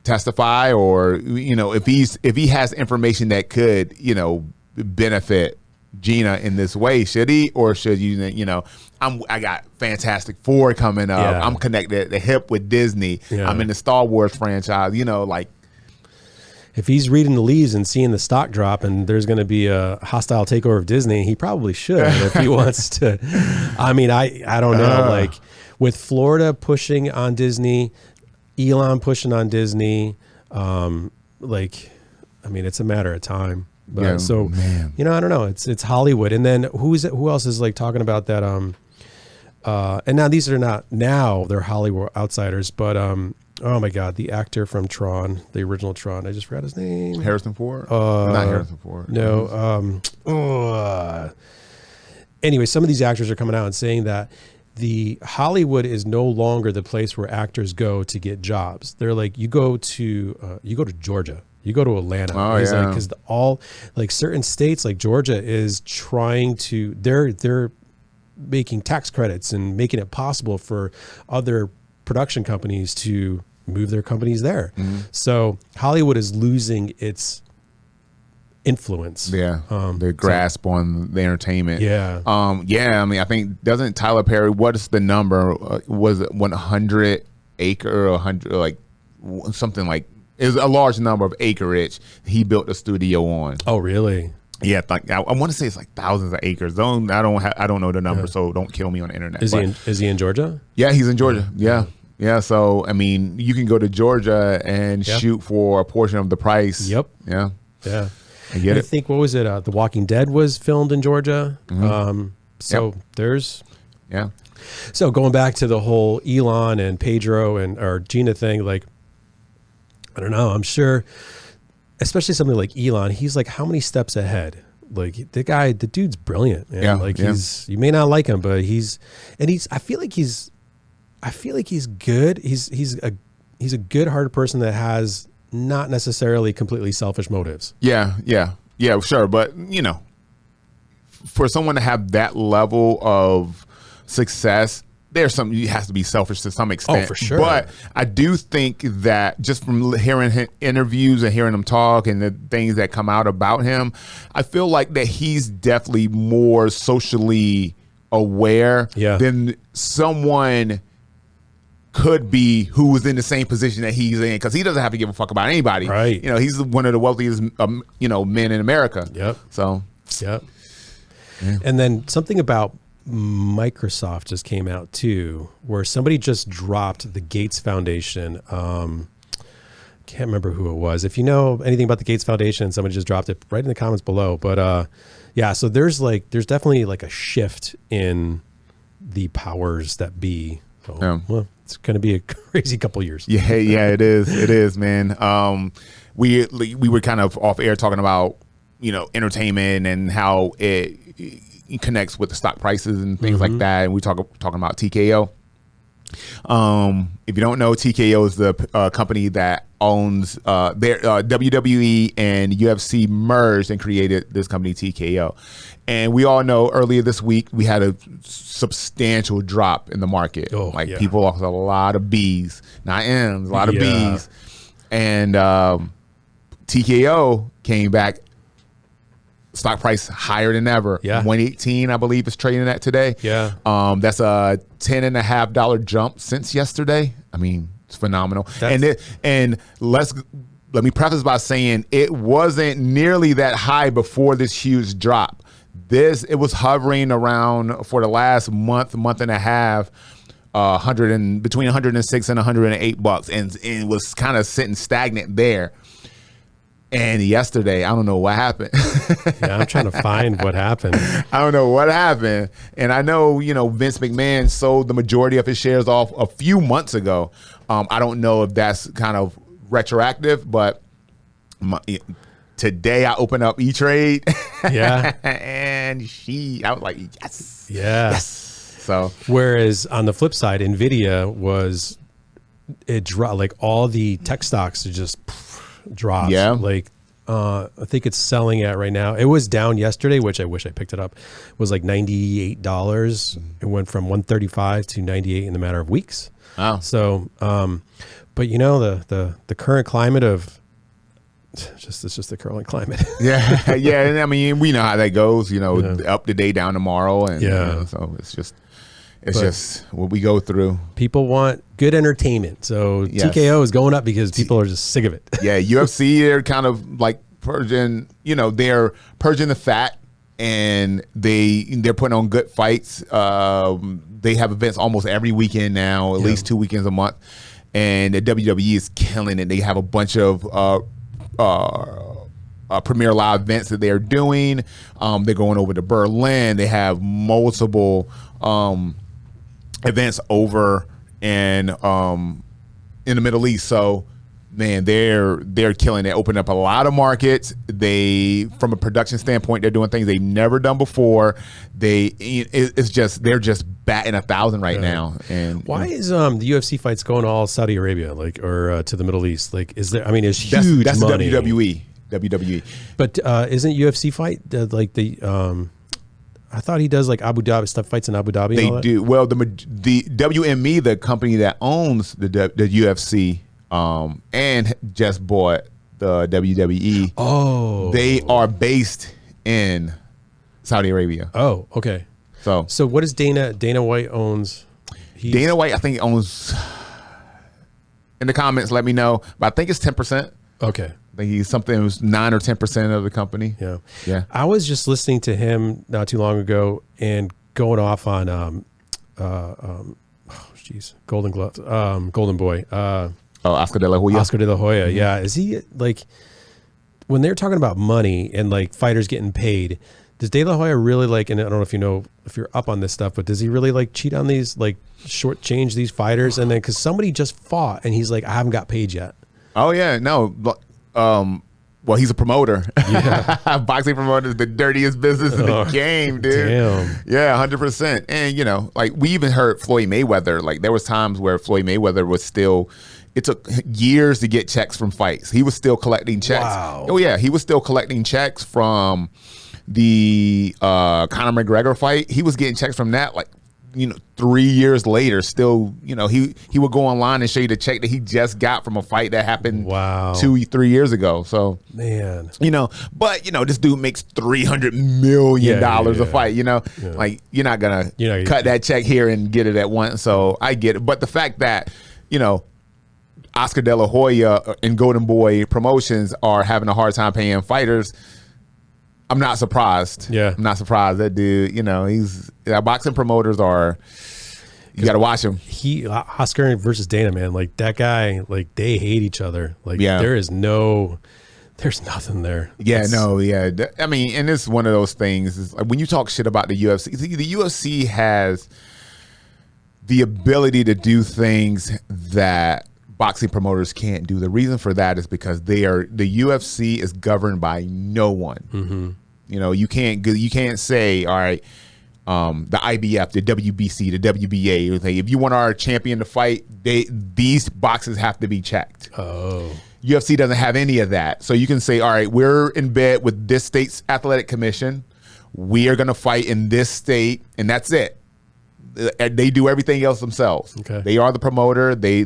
testify, or, you know, if he has information that could, you know, benefit Gina in this way, should he, or should you know, I got Fantastic Four coming up. I'm connected at the hip with Disney. I'm in the Star Wars franchise, you know, like. If he's reading the leaves and seeing the stock drop and there's going to be a hostile takeover of Disney, he probably should if he wants to. I mean, I don't know. Like, with Florida pushing on Disney, Elon pushing on Disney, like, I mean, it's a matter of time. But you know, I don't know. It's Hollywood. And then who else is like talking about that? And now these are not, they're Hollywood outsiders, but oh my God, the actor from Tron, the original Tron. I just forgot his name. Harrison Ford? Not Harrison Ford. No. Anyway, some of these actors are coming out and saying that the Hollywood is no longer the place where actors go to get jobs. They're like, you go to Georgia, You go to Atlanta. Oh, He's yeah. like, because all like certain states like Georgia is trying to, they're making tax credits and making it possible for other production companies to move their companies there. So Hollywood is losing its influence. Yeah, the grasp on the entertainment. Yeah. Yeah. I mean, I think doesn't Tyler Perry? What is the number? Was it 100 acre or 100 like something like? Is a large number of acreage he built a studio on. Oh, really? Yeah, like I want to say it's like thousands of acres. I don't know the number, so don't kill me on the internet. Is he in Georgia? Yeah, he's in Georgia. Yeah. So I mean, you can go to Georgia and shoot for a portion of the price. Yep. Yeah. Yeah. I think, what was it? The Walking Dead was filmed in Georgia. There's. Yeah. So going back to the whole Elon and Pedro or Gina thing, like, I don't know. I'm sure, especially something like Elon, he's like how many steps ahead? Like the dude's brilliant. Man. Yeah. Like you may not like him, but I feel like he's good. He's a good-hearted person that has not necessarily completely selfish motives. Yeah, sure. But, for someone to have that level of success, there's something you has to be selfish to some extent. Oh, for sure. But I do think that just from hearing his interviews and hearing him talk and the things that come out about him, I feel like that he's definitely more socially aware than someone could be who was in the same position that he's in, because he doesn't have to give a fuck about anybody. Right. He's one of the wealthiest, men in America. Yep. So. Yep. Yeah. And then something about Microsoft just came out too, where somebody just dropped the Gates Foundation. Can't remember who it was. If you know anything about the Gates Foundation, somebody just dropped it right in the comments below. But so there's definitely like a shift in the powers that be. So, well, it's going to be a crazy couple years. Yeah, it is. It is, man. We were kind of off air talking about, entertainment and how it connects with the stock prices and things like that. And we talking about TKO. If you don't know, TKO is the company that owns their WWE and UFC merged and created this company TKO. And we all know earlier this week we had a substantial drop in the market. People lost a lot of B's, not M's, a lot of B's. And TKO came back, stock price higher than ever. 118, I believe, is trading at today. That's a $10.50 jump since yesterday. I mean, it's phenomenal. And let me preface by saying it wasn't nearly that high before this huge drop. It was hovering around for the last month and a half, between 106 and 108 bucks, and it was kind of sitting stagnant there. And yesterday, I don't know what happened. I'm trying to find what happened. I don't know what happened. And I know, Vince McMahon sold the majority of his shares off a few months ago. I don't know if that's kind of retroactive, but today I opened up E-Trade. And I was like, yes. Yes. So, whereas on the flip side, Nvidia it dropped, like all the tech stocks just dropped. Like I think it's selling at right now. It was down yesterday, which I wish I picked it up. It was like $98. It went from 135 to 98 in the matter of weeks. Wow. So, but the current climate of it's just the current climate. And I mean, we know how that goes. Up today, down tomorrow, and so it's just what we go through. People want good entertainment, so TKO is going up because people are just sick of it. UFC, they're kind of like purging. They're purging the fat, and they're putting on good fights. They have events almost every weekend now, at least 2 weekends a month, and the WWE is killing it. They have a bunch of premier live events that they're doing. They're going over to Berlin. They have multiple events over in the Middle East. So man, they're killing it. Open up a lot of markets. They, from a production standpoint, they're doing things they've never done before. They're just batting 1,000 right now. And why is the UFC fights going all Saudi Arabia, like, or to the Middle East? Like, is there? I mean, it's huge that's money. WWE. But isn't UFC fight like the? I thought he does like Abu Dhabi stuff, fights in Abu Dhabi. They do. Well, the WME, the company that owns the UFC, and just bought the WWE. Oh, they are based in Saudi Arabia. Oh, okay. So what is Dana White owns? Dana White, I think, owns. In the comments, let me know. But I think it's 10%. Okay. I think he's something. It was 9 or 10% of the company. Yeah. I was just listening to him not too long ago and going off on Golden Gloves, Golden Boy. Oscar De La Hoya. Oscar De La Hoya. Mm-hmm. Yeah. Is he like, when they're talking about money and like fighters getting paid, does De La Hoya really like, and I don't know if you know, if you're up on this stuff, but does he really like cheat on these, like shortchange these fighters? And then, cause somebody just fought and he's like, I haven't got paid yet. Oh yeah. No. Well, he's a promoter. Yeah. Boxing promoter is the dirtiest business in the game, dude. Damn. Yeah, 100%. And, you know, like we even heard Floyd Mayweather, like there was times where Floyd Mayweather was still, it took years to get checks from fights. He was still collecting checks. Wow. Oh, yeah. He was still collecting checks from the Conor McGregor fight. He was getting checks from that, like, you know, 3 years later, still, you know, he would go online and show you the check that he just got from a fight that happened 2-3 years ago. So, man, you know, but you know, this dude makes $300 million a fight. You know, like you're not gonna cut that check here and get it at once. So I get it. But the fact that, you know, Oscar De La Hoya and Golden Boy Promotions are having a hard time paying fighters, I'm not surprised. Yeah. I'm not surprised. That dude, you know, boxing promoters are, you got to watch him. Oscar versus Dana, man, like that guy, like they hate each other. Like there's nothing there. Yeah, I mean, and it's one of those things is like when you talk shit about the UFC, the UFC has the ability to do things that boxing promoters can't do. The reason for that is because the UFC is governed by no one. Mm-hmm. You know, you can't say, all right, the IBF, the WBC, the WBA, like, if you want our champion to fight, these boxes have to be checked. Oh. UFC doesn't have any of that. So you can say, all right, we're in bed with this state's athletic commission. We are going to fight in this state, and that's it. They do everything else themselves. Okay. They are the promoter. They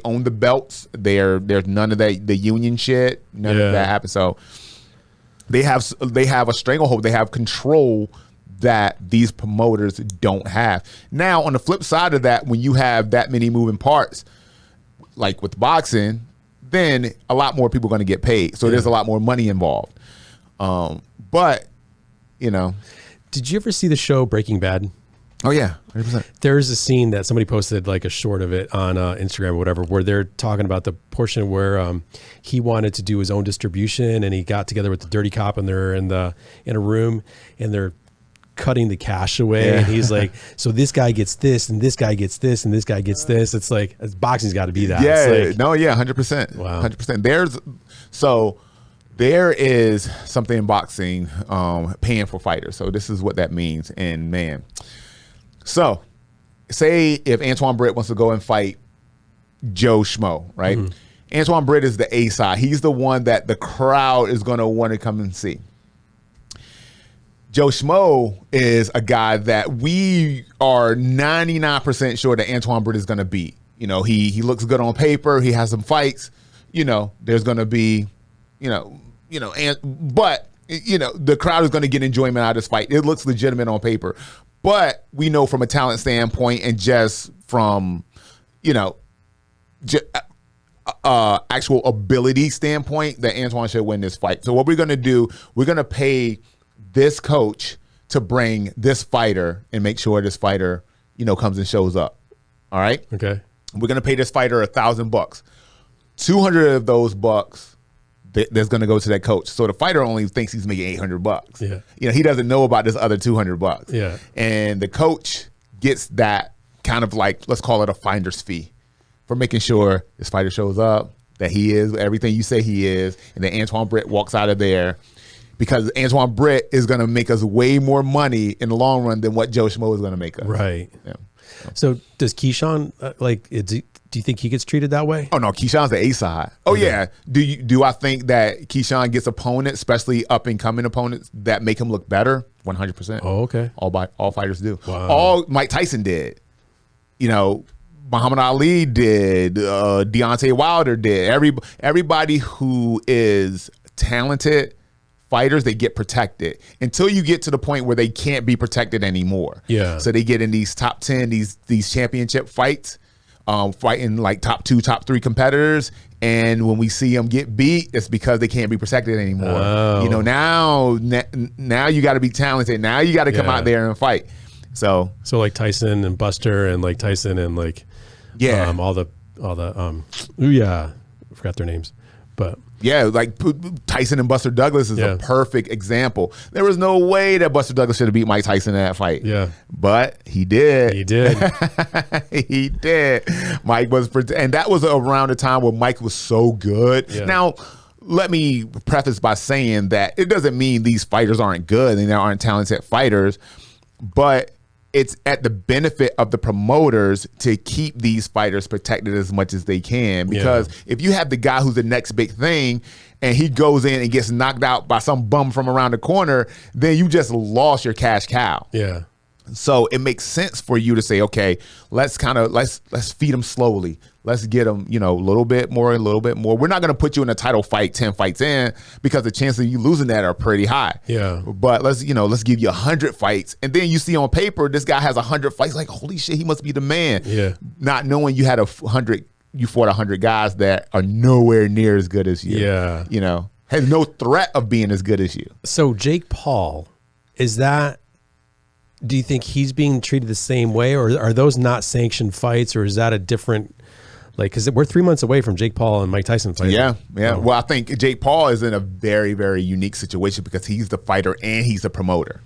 own the belts. There's none of that, the union shit. None of that happens. So they have a stranglehold. They have control that these promoters don't have. Now, on the flip side of that, when you have that many moving parts, like with boxing, then a lot more people are going to get paid. So there's a lot more money involved. But, you know. Did you ever see the show Breaking Bad? Oh, yeah, 100%. There's a scene that somebody posted, like a short of it on Instagram or whatever, where they're talking about the portion where he wanted to do his own distribution, and he got together with the dirty cop, and they're in a room, and they're cutting the cash away, and he's like, so this guy gets this, and this guy gets this, and this guy gets this. It's like, boxing's got to be that. Yeah, it's like, 100%. Wow. 100%. There is something in boxing, paying for fighters. So this is what that means. And man, so say if Antoine Britt wants to go and fight Joe Schmo, right? Mm-hmm. Antoine Britt is the A side. He's the one that the crowd is going to want to come and see. Joe Schmo is a guy that we are 99% sure that Antoine Britt is going to beat. You know, he looks good on paper. He has some fights. You know, there's going to be, but the crowd is going to get enjoyment out of this fight. It looks legitimate on paper, but we know from a talent standpoint and just from, actual ability standpoint that Antoine should win this fight. So what we're going to do, we're going to pay this coach to bring this fighter and make sure this fighter, comes and shows up. All right. Okay. We're going to pay this fighter $1,000. 200 of those bucks that's going to go to that coach. So the fighter only thinks he's making $800. Yeah. He doesn't know about this other $200. Yeah. And the coach gets that kind of like, let's call it a finder's fee for making sure this fighter shows up, that he is everything you say he is, and then Antoine Britt walks out of there because Antoine Britt is going to make us way more money in the long run than what Joe Schmo is going to make us. Right. Yeah. So does Keyshawn do you think he gets treated that way? Oh no, Keyshawn's the A side. Oh yeah. Do I think that Keyshawn gets opponents, especially up and coming opponents, that make him look better? 100%. Oh, okay. All fighters do. Wow. All Mike Tyson did. You know, Muhammad Ali did. Deontay Wilder did. Everybody who is talented fighters, they get protected until you get to the point where they can't be protected anymore. Yeah. So they get in these top 10, these championship fights, fighting like top 2, top 3 competitors. And when we see them get beat, it's because they can't be protected anymore. Oh. You know, now you got to be talented. Now you got to come out there and fight. So like Tyson and Buster and like Tyson and like all the I forgot their names, but yeah, like Tyson and Buster Douglas is a perfect example. There was no way that Buster Douglas should have beat Mike Tyson in that fight. Yeah, but he did. He did. He did. Mike was, and that was around the time where Mike was so good. Yeah. Now, let me preface by saying that it doesn't mean these fighters aren't good and they aren't talented fighters, but it's at the benefit of the promoters to keep these fighters protected as much as they can. Because if you have the guy who's the next big thing and he goes in and gets knocked out by some bum from around the corner, then you just lost your cash cow. Yeah. So it makes sense for you to say, okay, let's feed them slowly. Let's get them, a little bit more. We're not going to put you in a title fight 10 fights in because the chances of you losing that are pretty high. Yeah. But let's give you 100 fights. And then you see on paper, this guy has 100 fights. Like, holy shit, he must be the man. Yeah. Not knowing you had you fought 100 guys that are nowhere near as good as you. Yeah. Has no threat of being as good as you. So Jake Paul, do you think he's being treated the same way, or are those not sanctioned fights, or is that a different, because we're 3 months away from Jake Paul and Mike Tyson fighting? Yeah. Oh. Well, I think Jake Paul is in a very, very unique situation because he's the fighter and he's the promoter.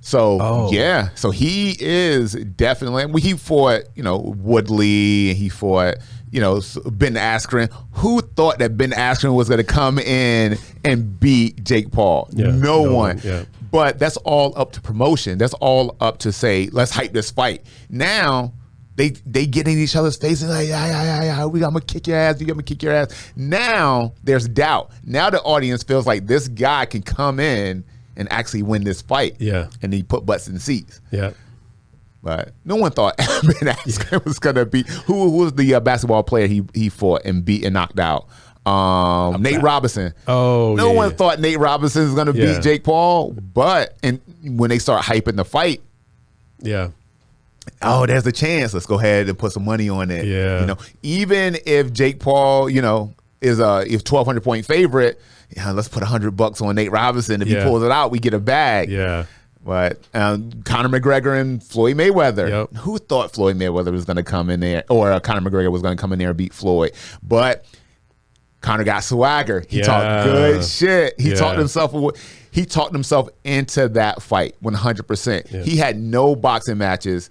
So, so he is definitely, he fought, Woodley, he fought, Ben Askren. Who thought that Ben Askren was going to come in and beat Jake Paul? Yeah, no one. Yeah. But that's all up to promotion. That's all up to say, let's hype this fight. Now, they get in each other's faces like, I'm gonna kick your ass, you gonna kick your ass. Now there's doubt. Now the audience feels like this guy can come in and actually win this fight. Yeah. And he put butts in seats. Yeah. But no one thought Ben Askren was gonna beat who was the basketball player he fought and beat and knocked out. Nate Robinson. Oh, no one thought Nate Robinson was gonna beat Jake Paul, but when they start hyping the fight, there's a chance. Let's go ahead and put some money on it. Yeah. Even if Jake Paul, is if 1,200 point favorite, let's put $100 on Nate Robinson. If he pulls it out, we get a bag. Yeah. But Conor McGregor and Floyd Mayweather. Yep. Who thought Floyd Mayweather was going to come in there, or Conor McGregor was going to come in there and beat Floyd? But Conor got swagger. He talked good shit. He talked himself into that fight 100%. Yeah. He had no boxing matches.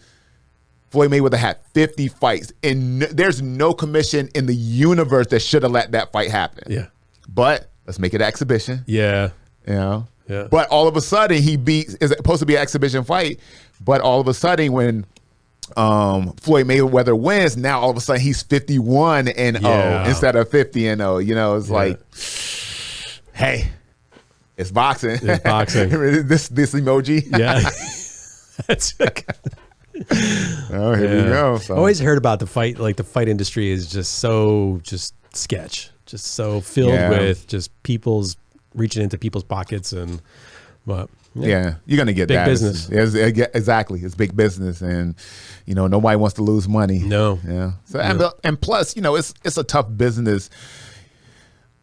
Floyd Mayweather had 50 fights, and there's no commission in the universe that should have let that fight happen. Yeah. But let's make it an exhibition. Yeah. Yeah. But all of a sudden it's supposed to be an exhibition fight, but all of a sudden when Floyd Mayweather wins, now all of a sudden he's 51-0 instead of 50-0. It's like, hey, it's boxing. It's boxing. this emoji. Yeah. That's oh, here we go. So. I always heard about the fight, like the fight industry is just sketch, just so filled with just reaching into people's pockets but you're gonna get big that business. Exactly, it's big business, and nobody wants to lose money. No. Yeah. So and plus, it's a tough business.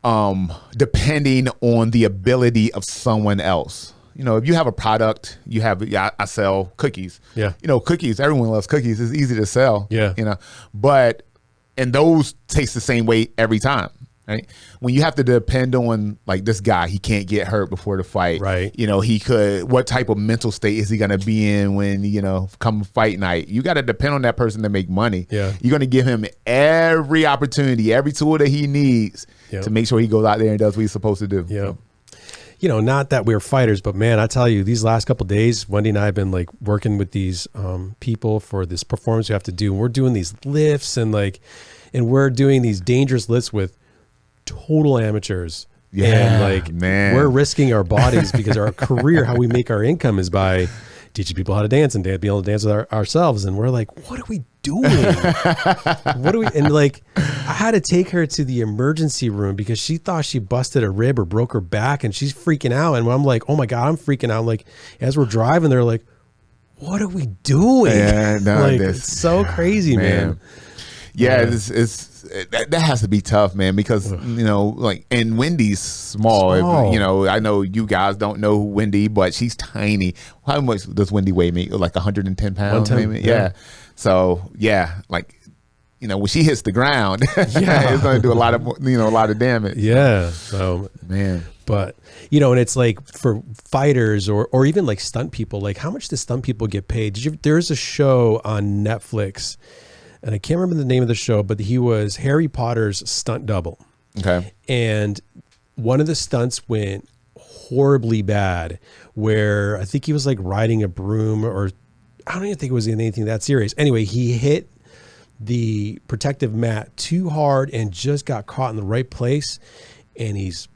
Depending on the ability of someone else. If you have a product, I sell cookies. Yeah. Cookies, everyone loves cookies. It's easy to sell. Yeah. And those taste the same way every time. Right. When you have to depend on like this guy, he can't get hurt before the fight. Right. You know, what type of mental state is he going to be in when, come fight night? You got to depend on that person to make money. Yeah. You're going to give him every opportunity, every tool that he needs to make sure he goes out there and does what he's supposed to do. Yeah. So. Not that we're fighters, but man, I tell you, these last couple of days, Wendy and I have been like working with these people for this performance we have to do. And we're doing these lifts and we're doing these dangerous lifts with total amateurs. Yeah, and we're risking our bodies because our career, how we make our income is by teaching people how to dance and be able to dance with ourselves. And we're like, what are we doing? And I had to take her to the emergency room because she thought she busted a rib or broke her back and she's freaking out. And I'm like, oh my God, I'm freaking out. I'm like, as we're driving, they're like, what are we doing? Yeah, no, it's so crazy, man. Yeah, that has to be tough, man, because, and Wendy's small. I know you guys don't know Wendy, but she's tiny. How much does Wendy weigh? Maybe like 110 pounds, maybe? Yeah. So, when she hits the ground, it's going to do a lot of damage. Yeah. So, man. But, and it's like for fighters or even like stunt people, like how much do stunt people get paid? There's a show on Netflix, and I can't remember the name of the show, but he was Harry Potter's stunt double. Okay. And one of the stunts went horribly bad, where I think he was like riding a broom, or I don't even think it was anything that serious. Anyway, he hit the protective mat too hard and just got caught in the right place, and he's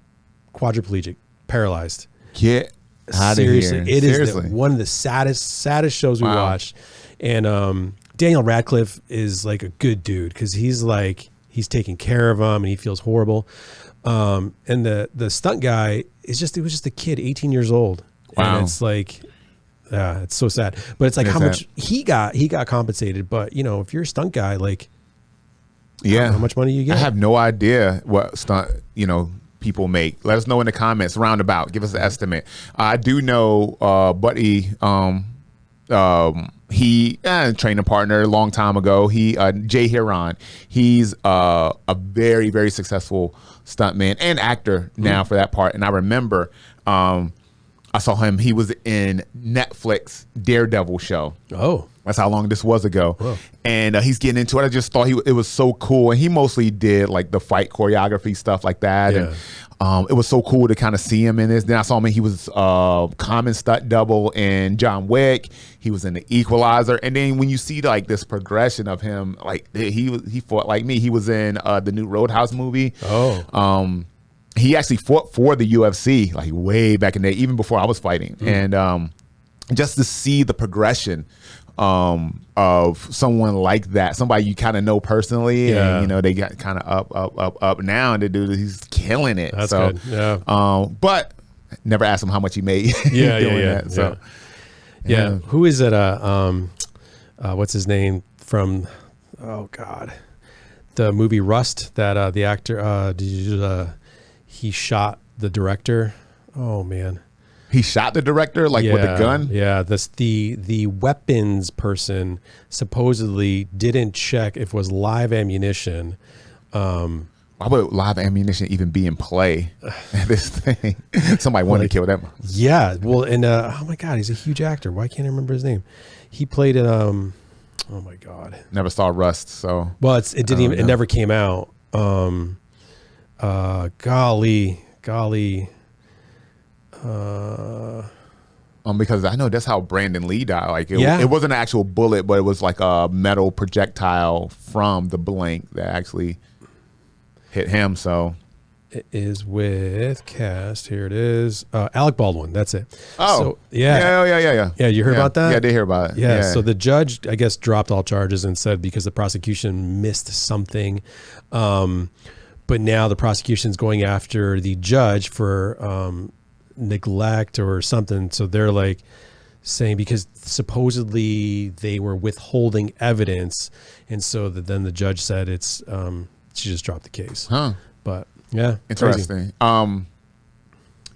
quadriplegic, paralyzed. Get out of here. Seriously, it is one of the saddest shows we watched. And Daniel Radcliffe is like a good dude because he's taking care of him and he feels horrible. And the stunt guy it was just a kid, 18 years old. Wow. And it's like, it's so sad. But it's like how much he got compensated. But if you're a stunt guy, how much money you get? I have no idea what stunt, people make. Let us know in the comments, roundabout. Give us an estimate. I do know Buddy, he trained a partner a long time ago. Jay Heron. He's a very, very successful stuntman and actor now for that part. And I remember I saw him. He was in Netflix Daredevil show. Oh. That's how long this was ago. Whoa. And he's getting into it. I just thought it was so cool. And he mostly did like the fight choreography, stuff like that. Yeah. And it was so cool to kind of see him in this. Then I saw him. He was common stunt double in John Wick. He was in The Equalizer. And then when you see like this progression of him, like he fought like me. He was in the new Roadhouse movie. Oh. He actually fought for the UFC like way back in the day, even before I was fighting. And just to see the progression of someone like that, somebody you kind of know personally, and they got kind of up now, and the dude, he's killing it. That's good. Yeah. But never asked him how much he made. That. So yeah. Who is it? What's his name from? Oh God, the movie Rust. That the actor. He shot the director. Oh man. He shot the director with a gun? Yeah, the weapons person supposedly didn't check if it was live ammunition. Why would live ammunition even be in play? This thing. Somebody wanted to kill them. Yeah, well, and oh my God, he's a huge actor. Why can't I remember his name? He played in oh my God. Never saw Rust, so. Well, it never came out. Golly. Because I know that's how Brandon Lee died. Like it wasn't an actual bullet, but it was like a metal projectile from the blank that actually hit him. So it is with cast. Here it is. Alec Baldwin. That's it. Oh, so, yeah. Yeah, you heard about that? Yeah, I did hear about it. Yeah. So the judge, I guess, dropped all charges and said because the prosecution missed something. But now the prosecution's going after the judge for neglect or something. So they're like saying because supposedly they were withholding evidence, and so then the judge said it's she just dropped the case. Huh. But yeah, interesting.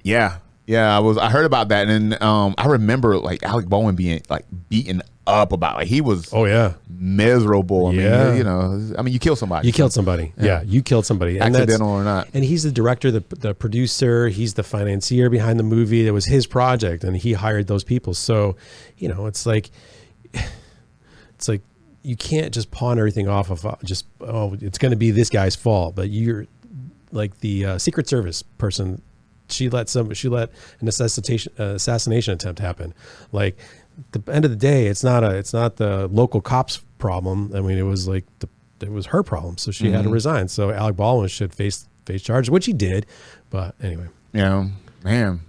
Yeah, Yeah, I heard about that, and I remember like Alec Baldwin being like beaten up about, like he was miserable. I mean, you kill somebody. You killed somebody. Yeah, you killed somebody. And accidental or not. And he's the director, the producer, he's the financier behind the movie. It was his project, and he hired those people. So, it's like you can't just pawn everything off of it's going to be this guy's fault. But you're like the Secret Service person. She let an assassination attempt happen. Like, at the end of the day, it's not the local cops' problem. I mean, it was like it was her problem. So she had to resign. So Alec Baldwin should face charges, which he did. But anyway, man,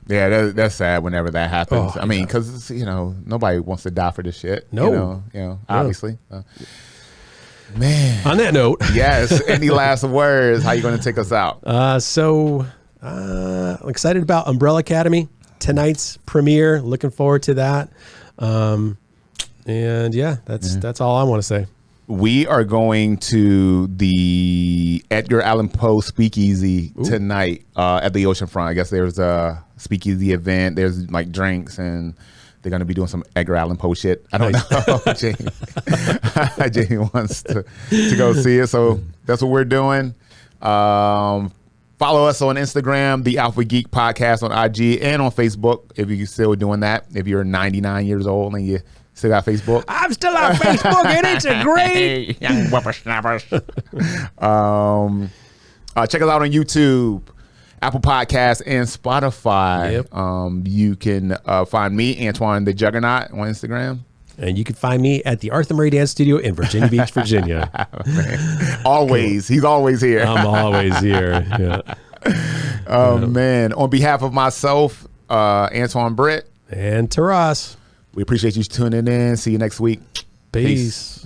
that's sad whenever that happens. I mean, because nobody wants to die for this shit. No, obviously. Man. On that note, yes. Any last words? How you going to take us out? I'm excited about Umbrella Academy, tonight's premiere. Looking forward to that. And yeah, that's all I want to say. We are going to the Edgar Allan Poe Speakeasy tonight at the Oceanfront. I guess there's a speakeasy event. There's like drinks, and they're going to be doing some Edgar Allan Poe shit. I don't know. Jamie wants to go see it, so that's what we're doing. Follow us on Instagram, the Alpha Geek Podcast on IG and on Facebook if you're still doing that. If you're 99 years old and you still got Facebook. I'm still on Facebook and it's a great. Young whippersnappers. Check us out on YouTube, Apple Podcasts, and Spotify. Yep. You can find me, Antoine the Juggernaut, on Instagram. And you can find me at the Arthur Murray Dance Studio in Virginia Beach, Virginia. Always. He's always here. I'm always here. Yeah. Man. On behalf of myself, Antoine Britt. And Taras. We appreciate you tuning in. See you next week. Peace.